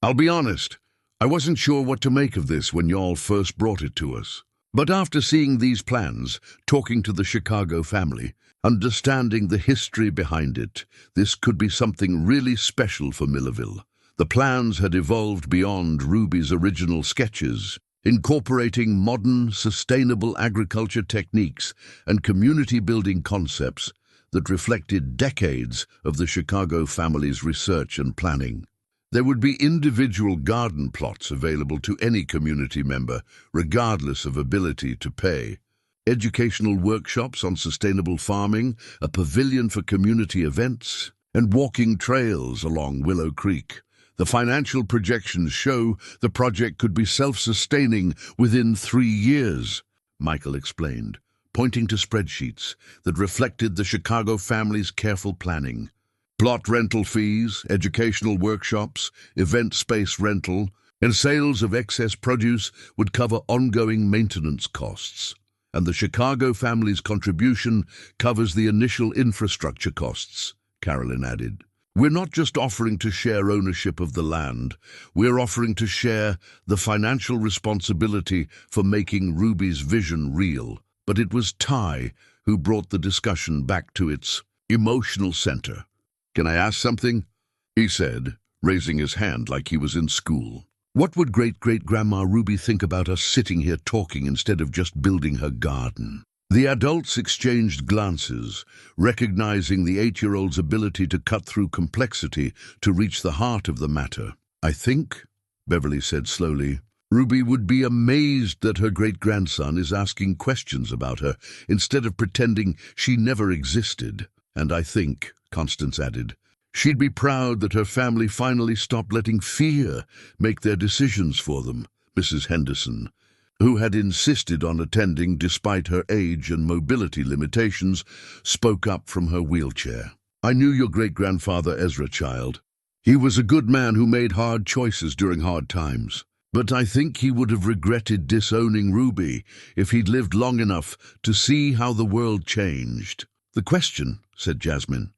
A: I'll be honest, I wasn't sure what to make of this when y'all first brought it to us. But after seeing these plans, talking to the Chicago family, Understanding the history behind it, this could be something really special for Millerville. The plans had evolved beyond Ruby's original sketches, incorporating modern, sustainable agriculture techniques and community-building concepts that reflected decades of the Chicago family's research and planning. There would be individual garden plots available to any community member, regardless of ability to pay. Educational workshops on sustainable farming, a pavilion for community events, and walking trails along Willow Creek. The financial projections show the project could be self-sustaining within 3 years, Michael explained, pointing to spreadsheets that reflected the Chicago family's careful planning. Plot rental fees, educational workshops, event space rental, and sales of excess produce would cover ongoing maintenance costs. And the Chicago family's contribution covers the initial infrastructure costs, Carolyn added. We're not just offering to share ownership of the land, we're offering to share the financial responsibility for making Ruby's vision real. But it was Ty who brought the discussion back to its emotional center. "Can I ask something?" he said, raising his hand like he was in school. "What would great-great-grandma Ruby think about us sitting here talking instead of just building her garden?" The adults exchanged glances, recognizing the 8-year-old's ability to cut through complexity to reach the heart of the matter. "I think," Beverly said slowly, "Ruby would be amazed that her great-grandson is asking questions about her instead of pretending she never existed. And I think," Constance added, "she'd be proud that her family finally stopped letting fear make their decisions for them." Mrs. Henderson, who had insisted on attending despite her age and mobility limitations, spoke up from her wheelchair. "I knew your great-grandfather Ezra, child. He was a good man who made hard choices during hard times. But I think he would have regretted disowning Ruby if he'd lived long enough to see how the world changed." "The question," said Jasmine,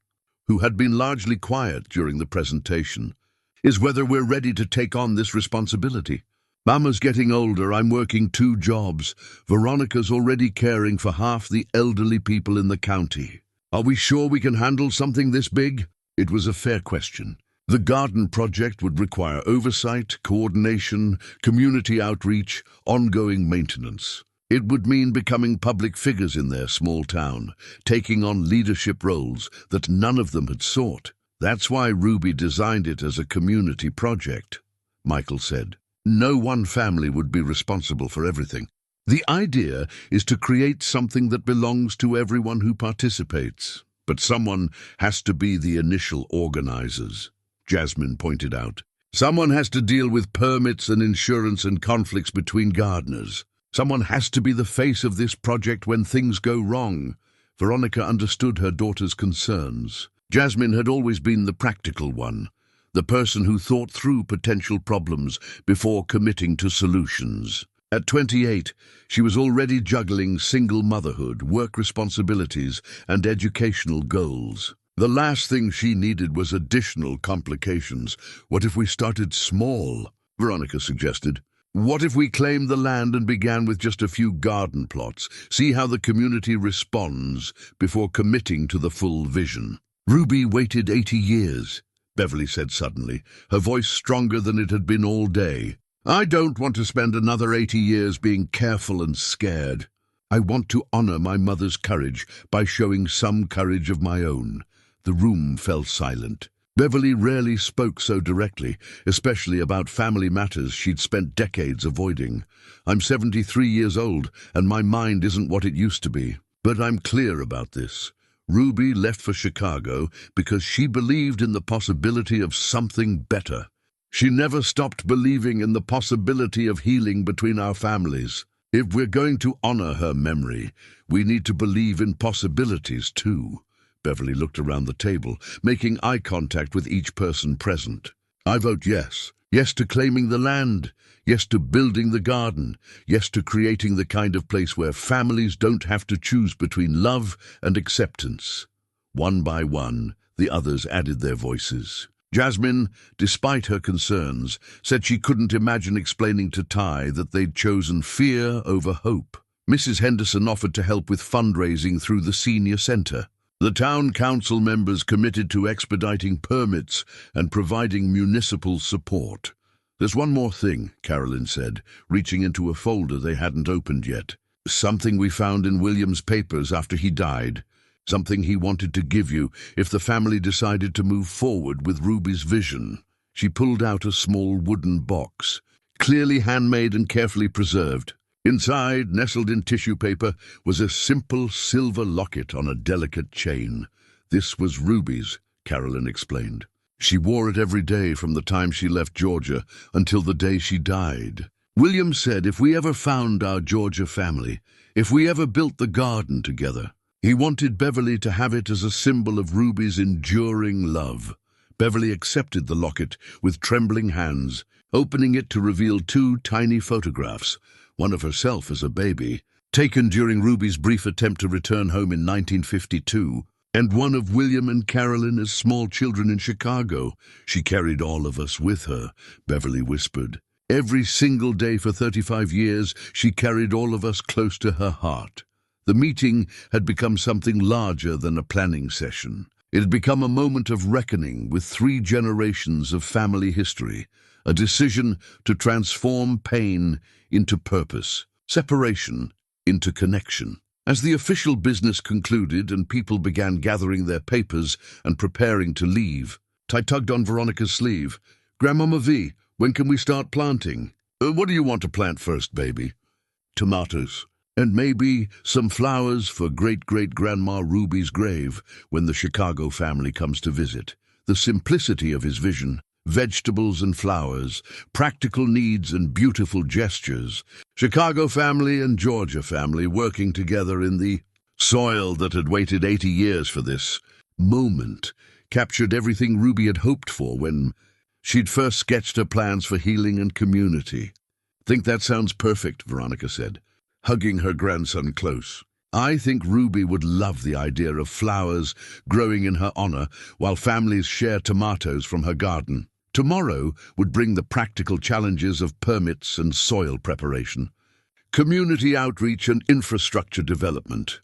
A: who had been largely quiet during the presentation, "is whether we're ready to take on this responsibility. Mama's getting older, I'm working 2 jobs. Veronica's already caring for half the elderly people in the county. Are we sure we can handle something this big?" It was a fair question. The garden project would require oversight, coordination, community outreach, ongoing maintenance. It would mean becoming public figures in their small town, taking on leadership roles that none of them had sought. "That's why Ruby designed it as a community project," Michael said. "No one family would be responsible for everything. The idea is to create something that belongs to everyone who participates. But someone has to be the initial organizers," Jasmine pointed out. "Someone has to deal with permits and insurance and conflicts between gardeners. Someone has to be the face of this project when things go wrong." Veronica understood her daughter's concerns. Jasmine had always been the practical one, the person who thought through potential problems before committing to solutions. At 28, she was already juggling single motherhood, work responsibilities, and educational goals. The last thing she needed was additional complications. "What if we started small?" Veronica suggested. "What if we claimed the land and began with just a few garden plots, see how the community responds before committing to the full vision?" "Ruby waited 80 years, Beverly said suddenly, her voice stronger than it had been all day. "I don't want to spend another 80 years being careful and scared. I want to honor my mother's courage by showing some courage of my own." The room fell silent. Beverly rarely spoke so directly, especially about family matters she'd spent decades avoiding. "I'm 73 years old, and my mind isn't what it used to be. But I'm clear about this. Ruby left for Chicago because she believed in the possibility of something better. She never stopped believing in the possibility of healing between our families. If we're going to honor her memory, we need to believe in possibilities too." Beverly looked around the table, making eye contact with each person present. "I vote yes. Yes to claiming the land. Yes to building the garden. Yes to creating the kind of place where families don't have to choose between love and acceptance." One by one, the others added their voices. Jasmine, despite her concerns, said she couldn't imagine explaining to Ty that they'd chosen fear over hope. Mrs. Henderson offered to help with fundraising through the senior center. The town council members committed to expediting permits and providing municipal support. "There's one more thing," Carolyn said, reaching into a folder they hadn't opened yet. "Something we found in William's papers after he died. Something he wanted to give you if the family decided to move forward with Ruby's vision." She pulled out a small wooden box, clearly handmade and carefully preserved. Inside, nestled in tissue paper, was a simple silver locket on a delicate chain. "This was Ruby's," Carolyn explained. "She wore it every day from the time she left Georgia until the day she died. William said if we ever found our Georgia family, if we ever built the garden together, he wanted Beverly to have it as a symbol of Ruby's enduring love." Beverly accepted the locket with trembling hands, opening it to reveal 2 tiny photographs, one of herself as a baby, taken during Ruby's brief attempt to return home in 1952, and one of William and Carolyn as small children in Chicago. "She carried all of us with her," Beverly whispered. "Every single day for 35 years, she carried all of us close to her heart." The meeting had become something larger than a planning session. It had become a moment of reckoning with 3 generations of family history, a decision to transform pain into purpose, separation into connection. As the official business concluded and people began gathering their papers and preparing to leave, Ty tugged on Veronica's sleeve. "Grandmama V, when can we start planting?" What do you want to plant first, baby?" "Tomatoes. And maybe some flowers for great-great-grandma Ruby's grave when the Chicago family comes to visit." The simplicity of his vision, vegetables and flowers, practical needs and beautiful gestures. Chicago family and Georgia family working together in the soil that had waited 80 years for this moment, captured everything Ruby had hoped for when she'd first sketched her plans for healing and community. "Think that sounds perfect," Veronica said, hugging her grandson close. "I think Ruby would love the idea of flowers growing in her honor while families share tomatoes from her garden." Tomorrow would bring the practical challenges of permits and soil preparation, community outreach and infrastructure development.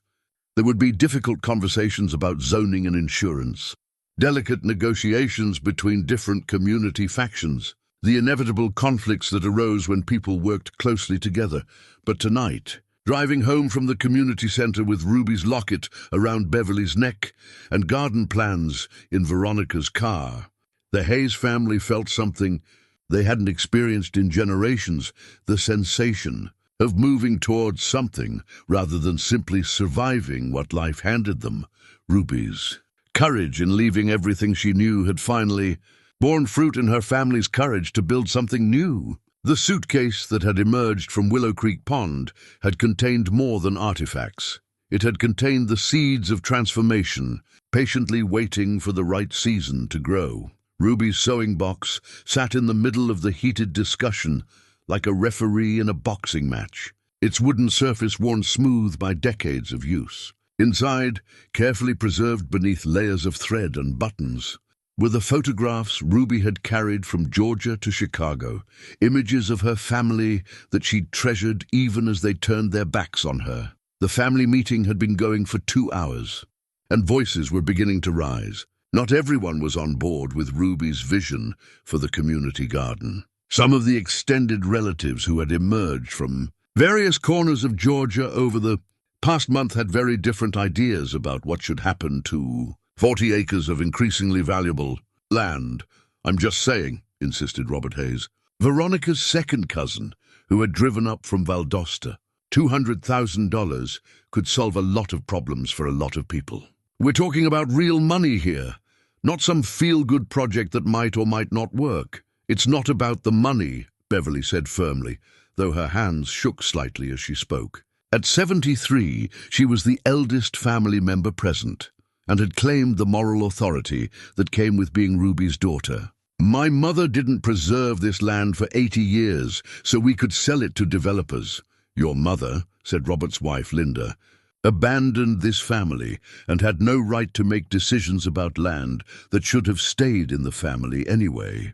A: There would be difficult conversations about zoning and insurance, delicate negotiations between different community factions, the inevitable conflicts that arose when people worked closely together. But tonight, driving home from the community center with Ruby's locket around Beverly's neck and garden plans in Veronica's car, the Hayes family felt something they hadn't experienced in generations, the sensation of moving towards something rather than simply surviving what life handed them. Ruby's courage in leaving everything she knew had finally borne fruit in her family's courage to build something new. The suitcase that had emerged from Willow Creek Pond had contained more than artifacts. It had contained the seeds of transformation, patiently waiting for the right season to grow. Ruby's sewing box sat in the middle of the heated discussion like a referee in a boxing match, its wooden surface worn smooth by decades of use. Inside, carefully preserved beneath layers of thread and buttons, were the photographs Ruby had carried from Georgia to Chicago, images of her family that she'd treasured even as they turned their backs on her. The family meeting had been going for 2 hours, and voices were beginning to rise. Not everyone was on board with Ruby's vision for the community garden. Some of the extended relatives who had emerged from various corners of Georgia over the past month had very different ideas about what should happen to 40 acres of increasingly valuable land. "I'm just saying," insisted Robert Hayes, Veronica's second cousin, who had driven up from Valdosta. $200,000 could solve a lot of problems for a lot of people. "We're talking about real money here, not some feel-good project that might or might not work." "It's not about the money," Beverly said firmly, though her hands shook slightly as she spoke. At 73, she was the eldest family member present, and had claimed the moral authority that came with being Ruby's daughter. "My mother didn't preserve this land for 80 years so we could sell it to developers. Your mother," said Robert's wife, Linda, "abandoned this family and had no right to make decisions about land that should have stayed in the family anyway."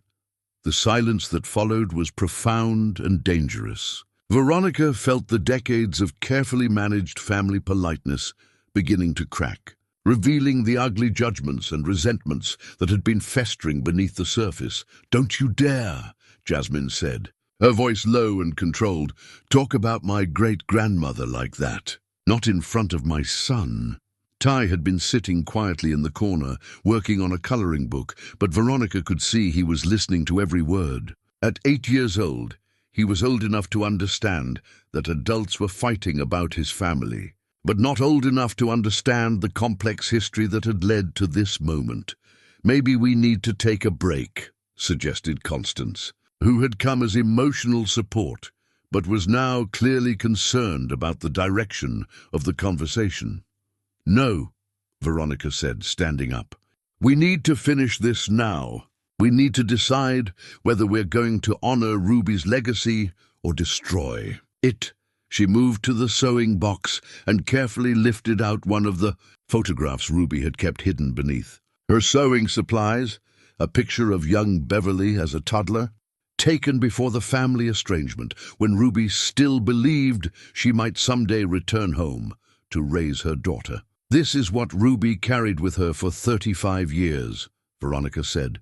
A: The silence that followed was profound and dangerous. Veronica felt the decades of carefully managed family politeness beginning to crack. revealing the ugly judgments and resentments that had been festering beneath the surface. "Don't you dare," Jasmine said, her voice low and controlled, "talk about my great-grandmother like that. Not in front of my son." Ty had been sitting quietly in the corner, working on a coloring book, but Veronica could see he was listening to every word. At 8 years old, he was old enough to understand that adults were fighting about his family, but not old enough to understand the complex history that had led to this moment. "Maybe we need to take a break," suggested Constance, who had come as emotional support, but was now clearly concerned about the direction of the conversation. "No," Veronica said, standing up. "We need to finish this now. We need to decide whether we're going to honor Ruby's legacy or destroy it." She moved to the sewing box and carefully lifted out one of the photographs Ruby had kept hidden beneath. Her sewing supplies, a picture of young Beverly as a toddler, taken before the family estrangement, when Ruby still believed she might someday return home to raise her daughter. "This is what Ruby carried with her for 35 years, Veronica said,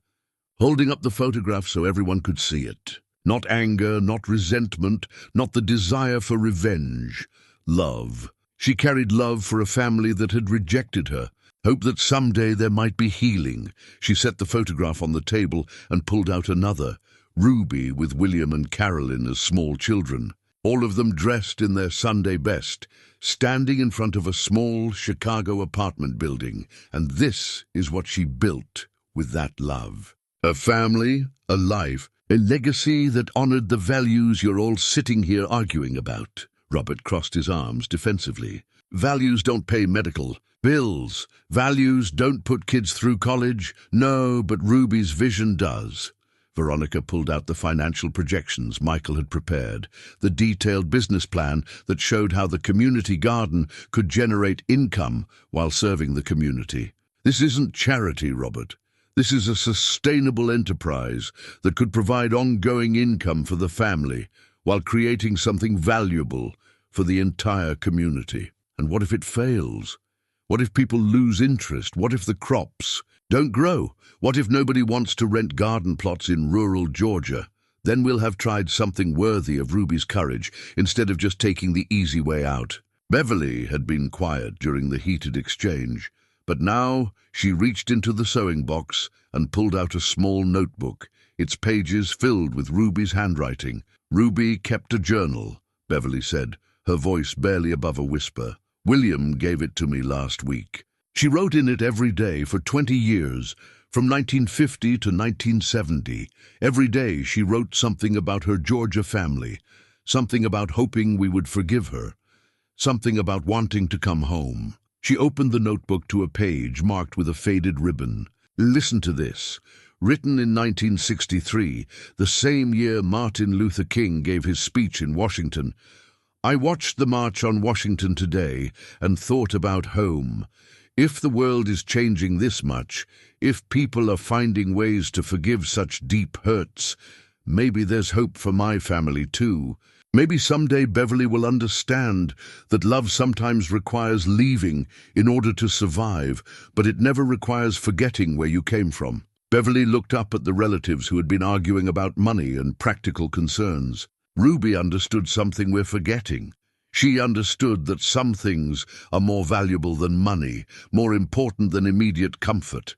A: holding up the photograph so everyone could see it. Not anger, not resentment, not the desire for revenge. Love. She carried love for a family that had rejected her, hope that someday there might be healing. She set the photograph on the table and pulled out another, Ruby with William and Carolyn as small children, all of them dressed in their Sunday best, standing in front of a small Chicago apartment building. And this is what she built with that love. A family, a life, a legacy that honored the values you're all sitting here arguing about. Robert crossed his arms defensively. Values don't pay medical bills. Values don't put kids through college. No, but Ruby's vision does. Veronica pulled out the financial projections Michael had prepared, the detailed business plan that showed how the community garden could generate income while serving the community. "This isn't charity, Robert. This is a sustainable enterprise that could provide ongoing income for the family while creating something valuable for the entire community. And what if it fails? What if people lose interest? What if the crops don't grow? What if nobody wants to rent garden plots in rural Georgia? Then we'll have tried something worthy of Ruby's courage instead of just taking the easy way out." Beverly had been quiet during the heated exchange, but now she reached into the sewing box and pulled out a small notebook, its pages filled with Ruby's handwriting. "Ruby kept a journal," Beverly said, her voice barely above a whisper. "William gave it to me last week. She wrote in it every day for 20 years, from 1950 to 1970. Every day she wrote something about her Georgia family, something about hoping we would forgive her, something about wanting to come home." She opened the notebook to a page marked with a faded ribbon. "Listen to this. Written in 1963, the same year Martin Luther King gave his speech in Washington. I watched the March on Washington today and thought about home. If the world is changing this much, if people are finding ways to forgive such deep hurts, maybe there's hope for my family too. Maybe someday Beverly will understand that love sometimes requires leaving in order to survive, but it never requires forgetting where you came from." Beverly looked up at the relatives who had been arguing about money and practical concerns. "Ruby understood something we're forgetting. She understood that some things are more valuable than money, more important than immediate comfort.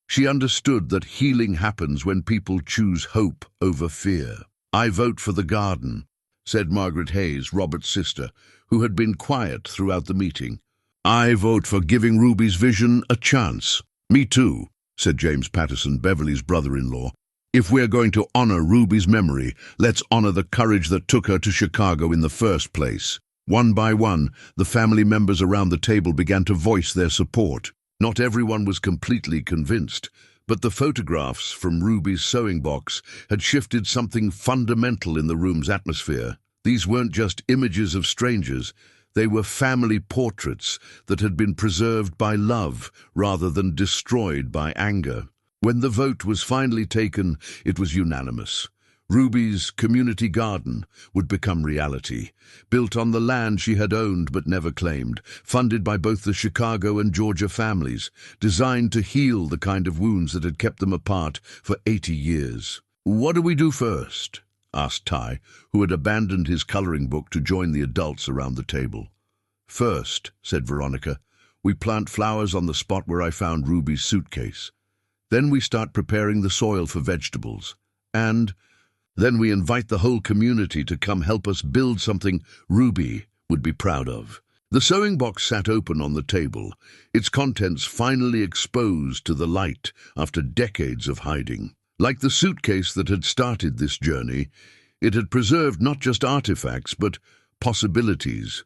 A: She understood that healing happens when people choose hope over fear." "I vote for the garden," said Margaret Hayes, Robert's sister, who had been quiet throughout the meeting. "I vote for giving Ruby's vision a chance." "Me too," said James Patterson, Beverly's brother-in-law. "If we're going to honor Ruby's memory, let's honor the courage that took her to Chicago in the first place." One by one, the family members around the table began to voice their support. Not everyone was completely convinced, but the photographs from Ruby's sewing box had shifted something fundamental in the room's atmosphere. These weren't just images of strangers, they were family portraits that had been preserved by love rather than destroyed by anger. When the vote was finally taken, it was unanimous. Ruby's community garden would become reality, built on the land she had owned but never claimed, funded by both the Chicago and Georgia families, designed to heal the kind of wounds that had kept them apart for 80 years. "What do we do first?" asked Ty, who had abandoned his coloring book to join the adults around the table. "First," said Veronica, "we plant flowers on the spot where I found Ruby's suitcase. Then we start preparing the soil for vegetables. And then we invite the whole community to come help us build something Ruby would be proud of." The sewing box sat open on the table, its contents finally exposed to the light after decades of hiding. Like the suitcase that had started this journey, it had preserved not just artifacts, but possibilities.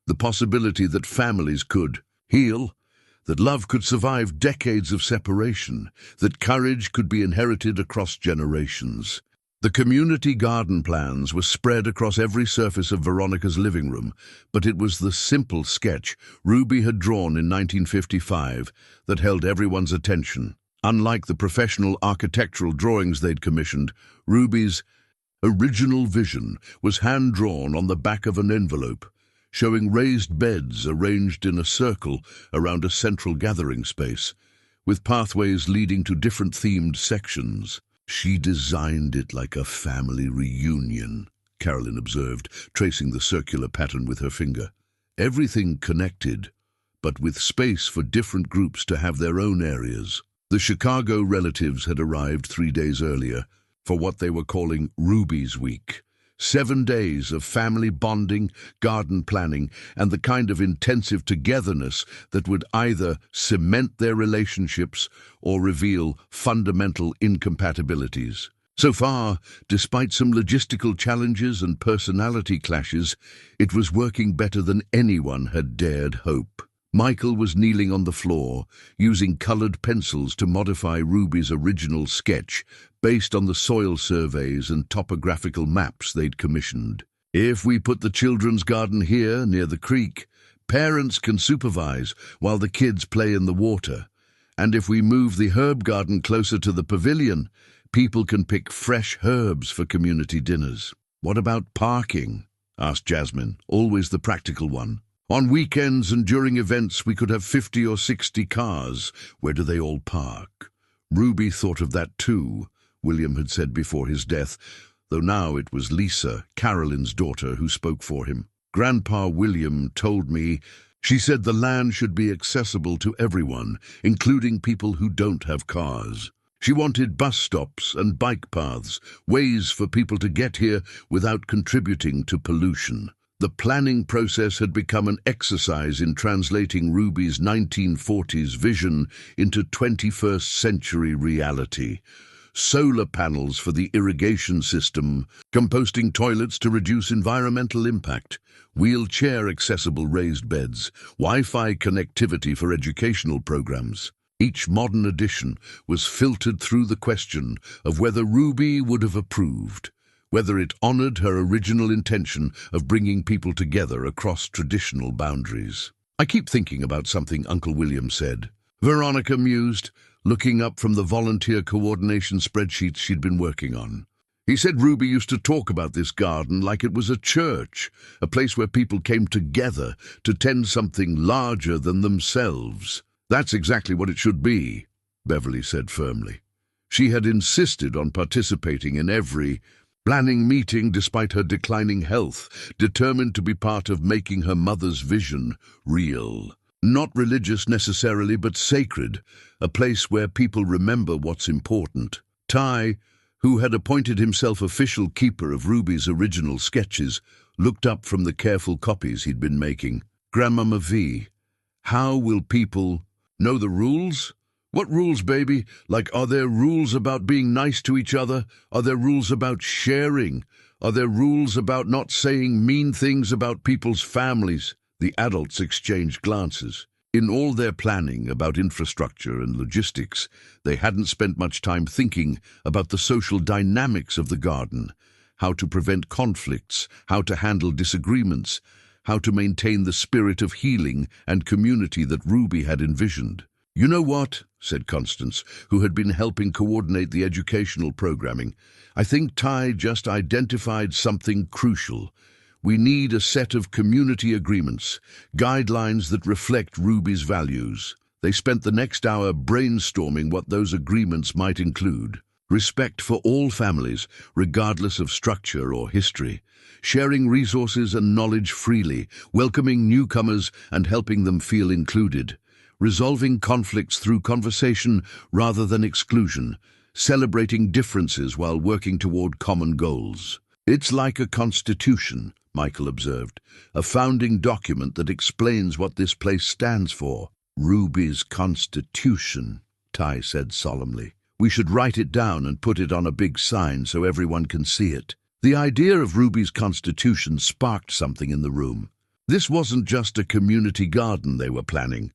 A: The possibility that families could heal, that love could survive decades of separation, that courage could be inherited across generations. The community garden plans were spread across every surface of Veronica's living room, but it was the simple sketch Ruby had drawn in 1955 that held everyone's attention. Unlike the professional architectural drawings they'd commissioned, Ruby's original vision was hand-drawn on the back of an envelope, showing raised beds arranged in a circle around a central gathering space, with pathways leading to different themed sections. "She designed it like a family reunion," Carolyn observed, tracing the circular pattern with her finger. "Everything connected, but with space for different groups to have their own areas." The Chicago relatives had arrived 3 days earlier for what they were calling Ruby's Week. 7 days of family bonding, garden planning, and the kind of intensive togetherness that would either cement their relationships or reveal fundamental incompatibilities. So far, despite some logistical challenges and personality clashes, it was working better than anyone had dared hope. Michael was kneeling on the floor, using colored pencils to modify Ruby's original sketch based on the soil surveys and topographical maps they'd commissioned. "If we put the children's garden here, near the creek, parents can supervise while the kids play in the water. And if we move the herb garden closer to the pavilion, people can pick fresh herbs for community dinners." "What about parking?" asked Jasmine, always the practical one. "On weekends and during events we could have 50 or 60 cars. Where do they all park?" Ruby thought of that too, William had said before his death, though now it was Lisa, Carolyn's daughter, who spoke for him. "Grandpa William told me," she said, "the land should be accessible to everyone, including people who don't have cars. She wanted bus stops and bike paths, ways for people to get here without contributing to pollution." The planning process had become an exercise in translating Ruby's 1940s vision into 21st century reality. Solar panels for the irrigation system, composting toilets to reduce environmental impact, wheelchair-accessible raised beds, Wi-Fi connectivity for educational programs. Each modern addition was filtered through the question of whether Ruby would have approved, whether it honored her original intention of bringing people together across traditional boundaries. "I keep thinking about something Uncle William said," Veronica mused, looking up from the volunteer coordination spreadsheets she'd been working on. "He said Ruby used to talk about this garden like it was a church, a place where people came together to tend something larger than themselves." "That's exactly what it should be," Beverly said firmly. She had insisted on participating in every planning meeting despite her declining health, determined to be part of making her mother's vision real. Not religious necessarily, but sacred, a place where people remember what's important. Ty, who had appointed himself official keeper of Ruby's original sketches, looked up from the careful copies he'd been making. "Grandmama V, how will people know the rules?" "What rules, baby? Like, are there rules about being nice to each other? Are there rules about sharing? Are there rules about not saying mean things about people's families?" The adults exchanged glances. In all their planning about infrastructure and logistics, they hadn't spent much time thinking about the social dynamics of the garden, how to prevent conflicts, how to handle disagreements, how to maintain the spirit of healing and community that Ruby had envisioned. "You know what?" said Constance, who had been helping coordinate the educational programming. "I think Ty just identified something crucial. We need a set of community agreements, guidelines that reflect Ruby's values." They spent the next hour brainstorming what those agreements might include. Respect for all families, regardless of structure or history. Sharing resources and knowledge freely, welcoming newcomers and helping them feel included. Resolving conflicts through conversation rather than exclusion. Celebrating differences while working toward common goals. "It's like a constitution," Michael observed, "a founding document that explains what this place stands for." "Ruby's constitution," Ty said solemnly. "We should write it down and put it on a big sign so everyone can see it." The idea of Ruby's constitution sparked something in the room. This wasn't just a community garden they were planning.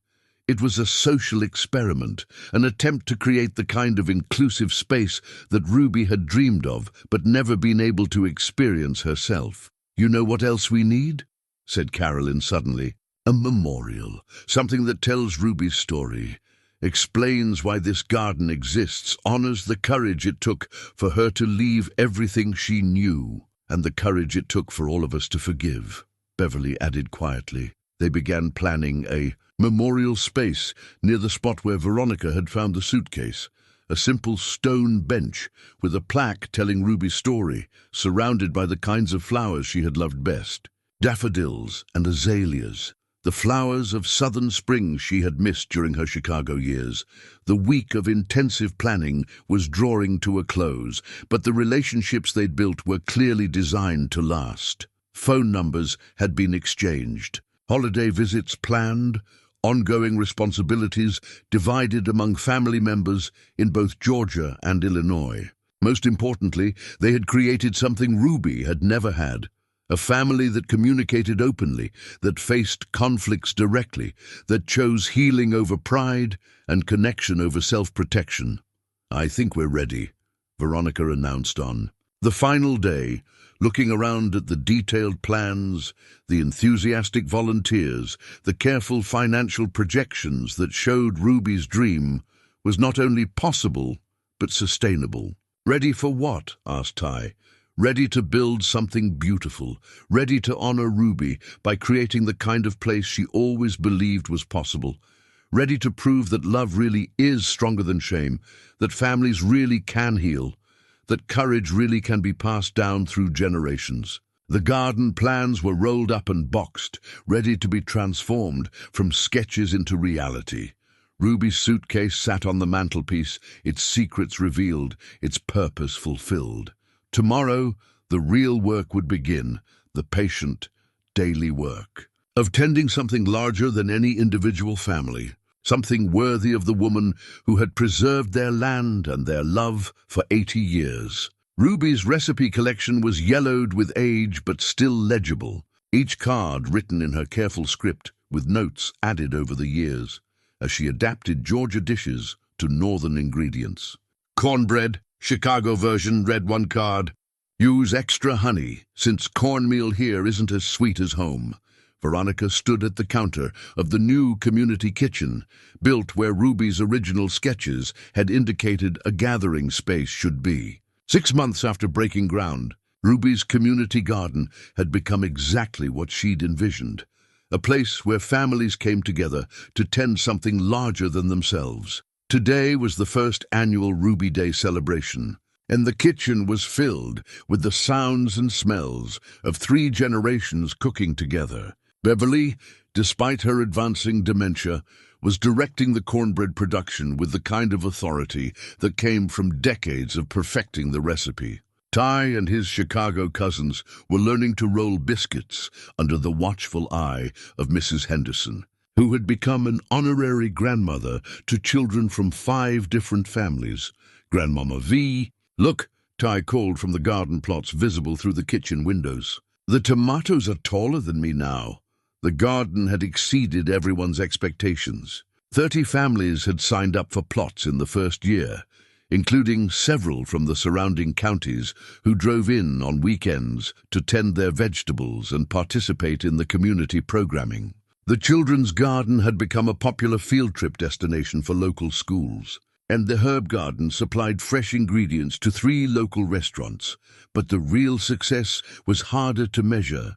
A: It was a social experiment, an attempt to create the kind of inclusive space that Ruby had dreamed of but never been able to experience herself. "You know what else we need?" said Carolyn suddenly. "A memorial, something that tells Ruby's story, explains why this garden exists, honors the courage it took for her to leave everything she knew, and the courage it took for all of us to forgive," Beverly added quietly. They began planning a memorial space near the spot where Veronica had found the suitcase, a simple stone bench with a plaque telling Ruby's story, surrounded by the kinds of flowers she had loved best. Daffodils and azaleas, the flowers of southern spring she had missed during her Chicago years. The week of intensive planning was drawing to a close, but the relationships they'd built were clearly designed to last. Phone numbers had been exchanged, holiday visits planned, ongoing responsibilities divided among family members in both Georgia and Illinois. Most importantly, they had created something Ruby had never had. A family that communicated openly, that faced conflicts directly, that chose healing over pride and connection over self-protection. "I think we're ready," Veronica announced on the final day, looking around at the detailed plans, the enthusiastic volunteers, the careful financial projections that showed Ruby's dream was not only possible, but sustainable. "Ready for what?" asked Ty. "Ready to build something beautiful, ready to honor Ruby by creating the kind of place she always believed was possible, ready to prove that love really is stronger than shame, that families really can heal, that courage really can be passed down through generations." The garden plans were rolled up and boxed, ready to be transformed from sketches into reality. Ruby's suitcase sat on the mantelpiece, its secrets revealed, its purpose fulfilled. Tomorrow, the real work would begin, the patient, daily work of tending something larger than any individual family, something worthy of the woman who had preserved their land and their love for 80 years. Ruby's recipe collection was yellowed with age but still legible, each card written in her careful script with notes added over the years, as she adapted Georgia dishes to northern ingredients. "Cornbread, Chicago version," read one card. "Use extra honey, since cornmeal here isn't as sweet as home." Veronica stood at the counter of the new community kitchen, built where Ruby's original sketches had indicated a gathering space should be. 6 months after breaking ground, Ruby's community garden had become exactly what she'd envisioned, a place where families came together to tend something larger than themselves. Today was the first annual Ruby Day celebration, and the kitchen was filled with the sounds and smells of 3 generations cooking together. Beverly, despite her advancing dementia, was directing the cornbread production with the kind of authority that came from decades of perfecting the recipe. Ty and his Chicago cousins were learning to roll biscuits under the watchful eye of Mrs. Henderson, who had become an honorary grandmother to children from 5 different families. Grandmama V. "Look," Ty called from the garden plots visible through the kitchen windows. "The tomatoes are taller than me now." The garden had exceeded everyone's expectations. 30 families had signed up for plots in the first year, including several from the surrounding counties who drove in on weekends to tend their vegetables and participate in the community programming. The children's garden had become a popular field trip destination for local schools, and the herb garden supplied fresh ingredients to 3 local restaurants. But the real success was harder to measure.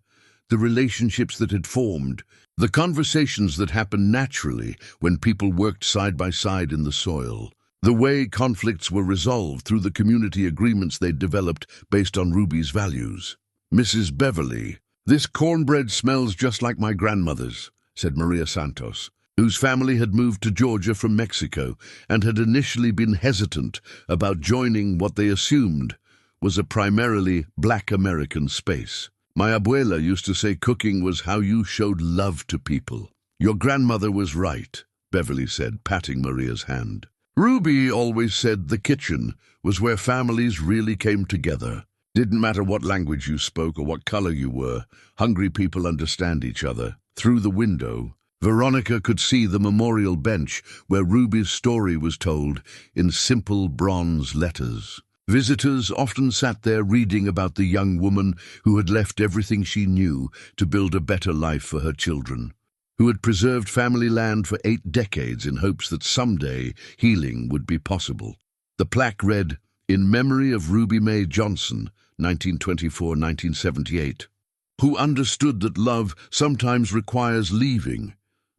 A: The relationships that had formed, the conversations that happened naturally when people worked side by side in the soil, the way conflicts were resolved through the community agreements they'd developed based on Ruby's values. "Mrs. Beverly, this cornbread smells just like my grandmother's," said Maria Santos, whose family had moved to Georgia from Mexico and had initially been hesitant about joining what they assumed was a primarily black American space. "My abuela used to say cooking was how you showed love to people." "Your grandmother was right," Beverly said, patting Maria's hand. "Ruby always said the kitchen was where families really came together. Didn't matter what language you spoke or what color you were, hungry people understand each other." Through the window, Veronica could see the memorial bench where Ruby's story was told in simple bronze letters. Visitors often sat there reading about the young woman who had left everything she knew to build a better life for her children, who had preserved family land for 8 decades in hopes that someday healing would be possible. The plaque read, "In memory of Ruby Mae Johnson, 1924-1978, who understood that love sometimes requires leaving,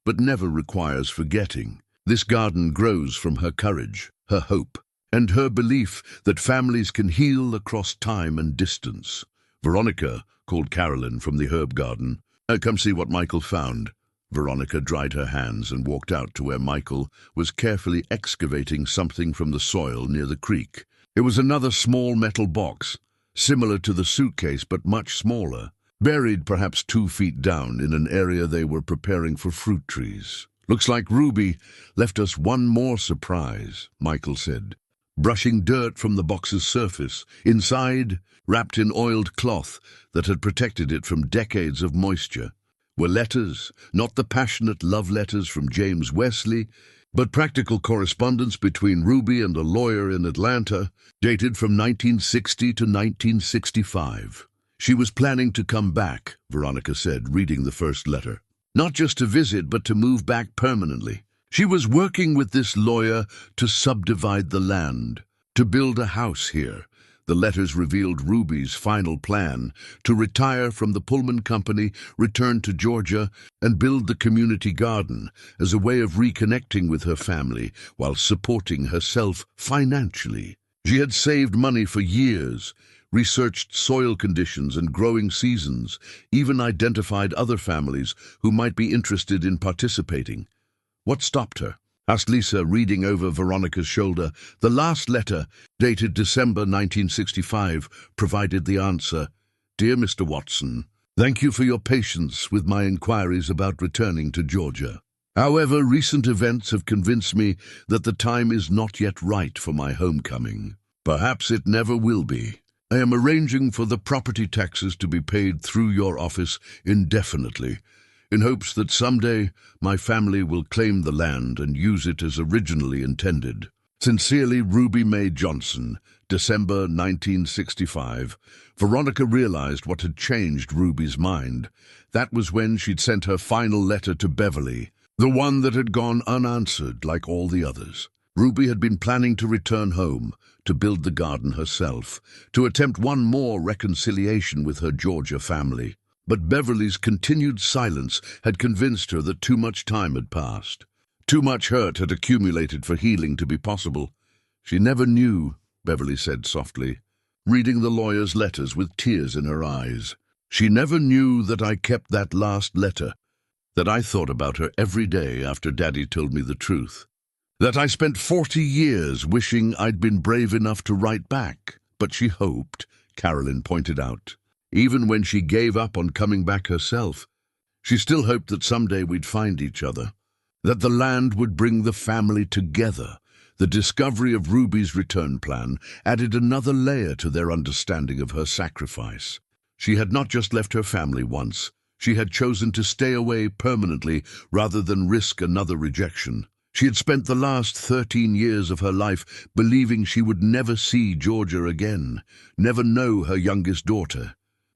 A: but never requires forgetting. This garden grows from her courage, her hope, and her belief that families can heal across time and distance." "Veronica," called Carolyn from the herb garden. "Come see what Michael found." Veronica dried her hands and walked out to where Michael was carefully excavating something from the soil near the creek. It was another small metal box, similar to the suitcase but much smaller, buried perhaps 2 feet down in an area they were preparing for fruit trees. "Looks like Ruby left us one more surprise," Michael said, brushing dirt from the box's surface. Inside, wrapped in oiled cloth that had protected it from decades of moisture, were letters, not the passionate love letters from James Wesley, but practical correspondence between Ruby and a lawyer in Atlanta, dated from 1960 to 1965. "She was planning to come back," Veronica said, reading the first letter. "Not just to visit, but to move back permanently. She was working with this lawyer to subdivide the land, to build a house here." The letters revealed Ruby's final plan: to retire from the Pullman Company, return to Georgia, and build the community garden as a way of reconnecting with her family while supporting herself financially. She had saved money for years, researched soil conditions and growing seasons, even identified other families who might be interested in participating. "What stopped her?" asked Lisa, reading over Veronica's shoulder. The last letter, dated December 1965, provided the answer. "Dear Mr. Watson, thank you for your patience with my inquiries about returning to Georgia. However, recent events have convinced me that the time is not yet right for my homecoming. Perhaps it never will be. I am arranging for the property taxes to be paid through your office indefinitely, in hopes that someday my family will claim the land and use it as originally intended. Sincerely, Ruby Mae Johnson." December 1965. Veronica realized what had changed Ruby's mind. That was when she'd sent her final letter to Beverly, the one that had gone unanswered like all the others. Ruby had been planning to return home, to build the garden herself, to attempt one more reconciliation with her Georgia family. But Beverly's continued silence had convinced her that too much time had passed. Too much hurt had accumulated for healing to be possible. "She never knew," Beverly said softly, reading the lawyer's letters with tears in her eyes. "She never knew that I kept that last letter, that I thought about her every day after Daddy told me the truth, that I spent 40 years wishing I'd been brave enough to write back. But she hoped," Carolyn pointed out. "Even when she gave up on coming back herself, she still hoped that someday we'd find each other, that the land would bring the family together." The discovery of Ruby's return plan added another layer to their understanding of her sacrifice. She had not just left her family once, she had chosen to stay away permanently rather than risk another rejection. She had spent the last 13 years of her life believing she would never see Georgia again, never know her youngest daughter.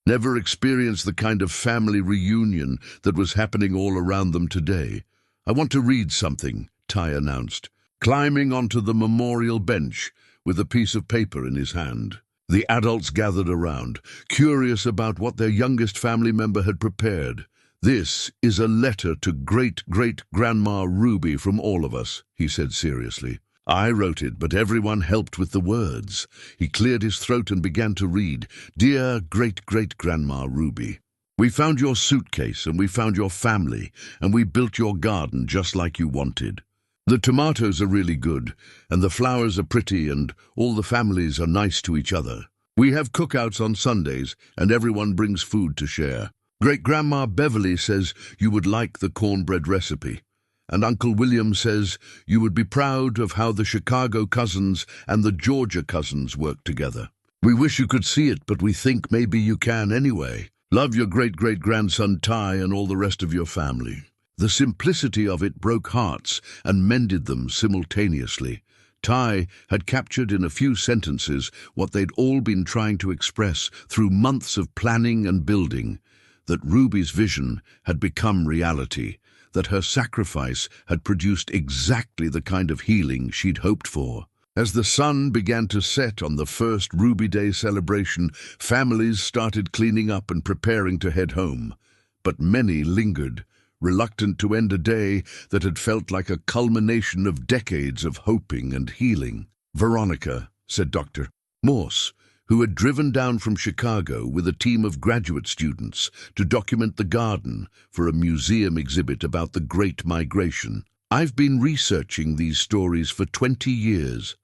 A: never experienced the kind of family reunion that was happening all around them today. "I want to read something," Ty announced, climbing onto the memorial bench with a piece of paper in his hand. The adults gathered around, curious about what their youngest family member had prepared. "This is a letter to great-great-grandma Ruby from all of us," he said seriously. "I wrote it, but everyone helped with the words." He cleared his throat and began to read. "Dear great-great-grandma Ruby, we found your suitcase and we found your family and we built your garden just like you wanted. The tomatoes are really good, and the flowers are pretty, and all the families are nice to each other. We have cookouts on Sundays, and everyone brings food to share. Great-Grandma Beverly says you would like the cornbread recipe, and Uncle William says you would be proud of how the Chicago cousins and the Georgia cousins work together. We wish you could see it, but we think maybe you can anyway. Love your great-great-grandson Ty and all the rest of your family." The simplicity of it broke hearts and mended them simultaneously. Ty had captured in a few sentences what they'd all been trying to express through months of planning and building, that Ruby's vision had become reality, that her sacrifice had produced exactly the kind of healing she'd hoped for. As the sun began to set on the first Ruby Day celebration, families started cleaning up and preparing to head home. But many lingered, reluctant to end a day that had felt like a culmination of decades of hoping and healing. "Veronica," said Dr. Morse, who had driven down from Chicago with a team of graduate students to document the garden for a museum exhibit about the Great Migration. "I've been researching these stories for 20 years,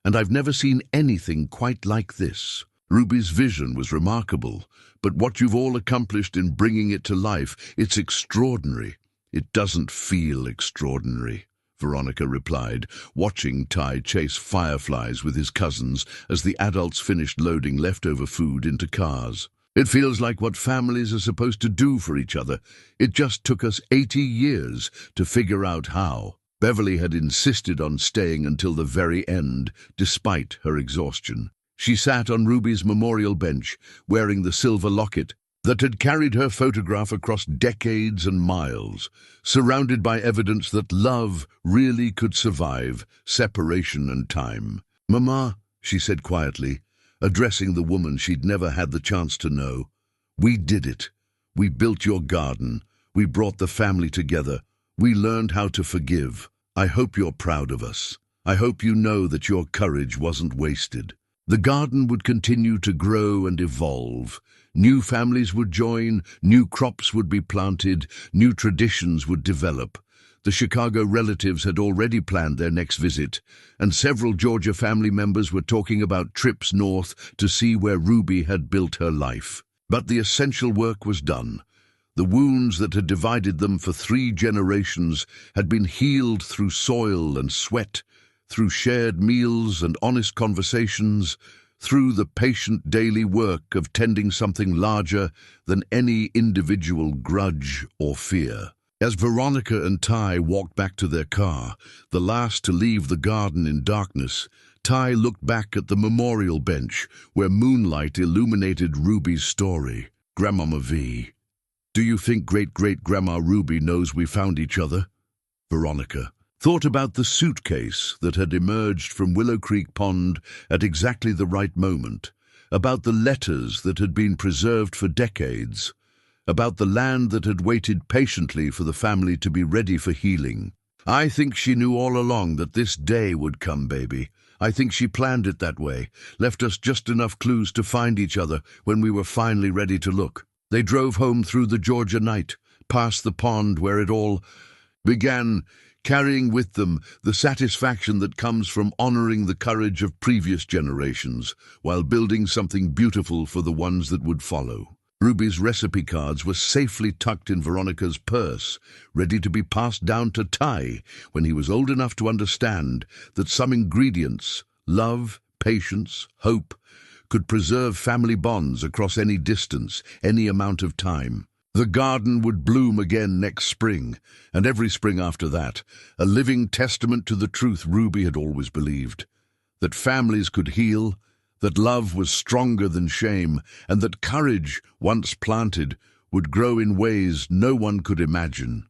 A: and I've never seen anything quite like this. Ruby's vision was remarkable, but what you've all accomplished in bringing it to life, it's extraordinary." "It doesn't feel extraordinary," Veronica replied, watching Ty chase fireflies with his cousins as the adults finished loading leftover food into cars. "It feels like what families are supposed to do for each other. It just took us 80 years to figure out how." Beverly had insisted on staying until the very end, despite her exhaustion. She sat on Ruby's memorial bench, wearing the silver locket that had carried her photograph across decades and miles, surrounded by evidence that love really could survive separation and time. "Mama," she said quietly, addressing the woman she'd never had the chance to know, "we did it. We built your garden. We brought the family together. We learned how to forgive. I hope you're proud of us. I hope you know that your courage wasn't wasted." The garden would continue to grow and evolve. New families would join, new crops would be planted, new traditions would develop. The Chicago relatives had already planned their next visit, and several Georgia family members were talking about trips north to see where Ruby had built her life. But the essential work was done. The wounds that had divided them for 3 generations had been healed through soil and sweat, through shared meals and honest conversations, through the patient daily work of tending something larger than any individual grudge or fear. As Veronica and Ty walked back to their car, the last to leave the garden in darkness, Ty looked back at the memorial bench where moonlight illuminated Ruby's story. "Grandmama V, do you think great-great-grandma Ruby knows we found each other?" Veronica thought about the suitcase that had emerged from Willow Creek Pond at exactly the right moment, about the letters that had been preserved for decades, about the land that had waited patiently for the family to be ready for healing. "I think she knew all along that this day would come, baby. I think she planned it that way, left us just enough clues to find each other when we were finally ready to look." They drove home through the Georgia night, past the pond where it all began, carrying with them the satisfaction that comes from honoring the courage of previous generations while building something beautiful for the ones that would follow. Ruby's recipe cards were safely tucked in Veronica's purse, ready to be passed down to Ty when he was old enough to understand that some ingredients, love, patience, hope, could preserve family bonds across any distance, any amount of time. The garden would bloom again next spring, and every spring after that, a living testament to the truth Ruby had always believed, that families could heal, that love was stronger than shame, and that courage, once planted, would grow in ways no one could imagine.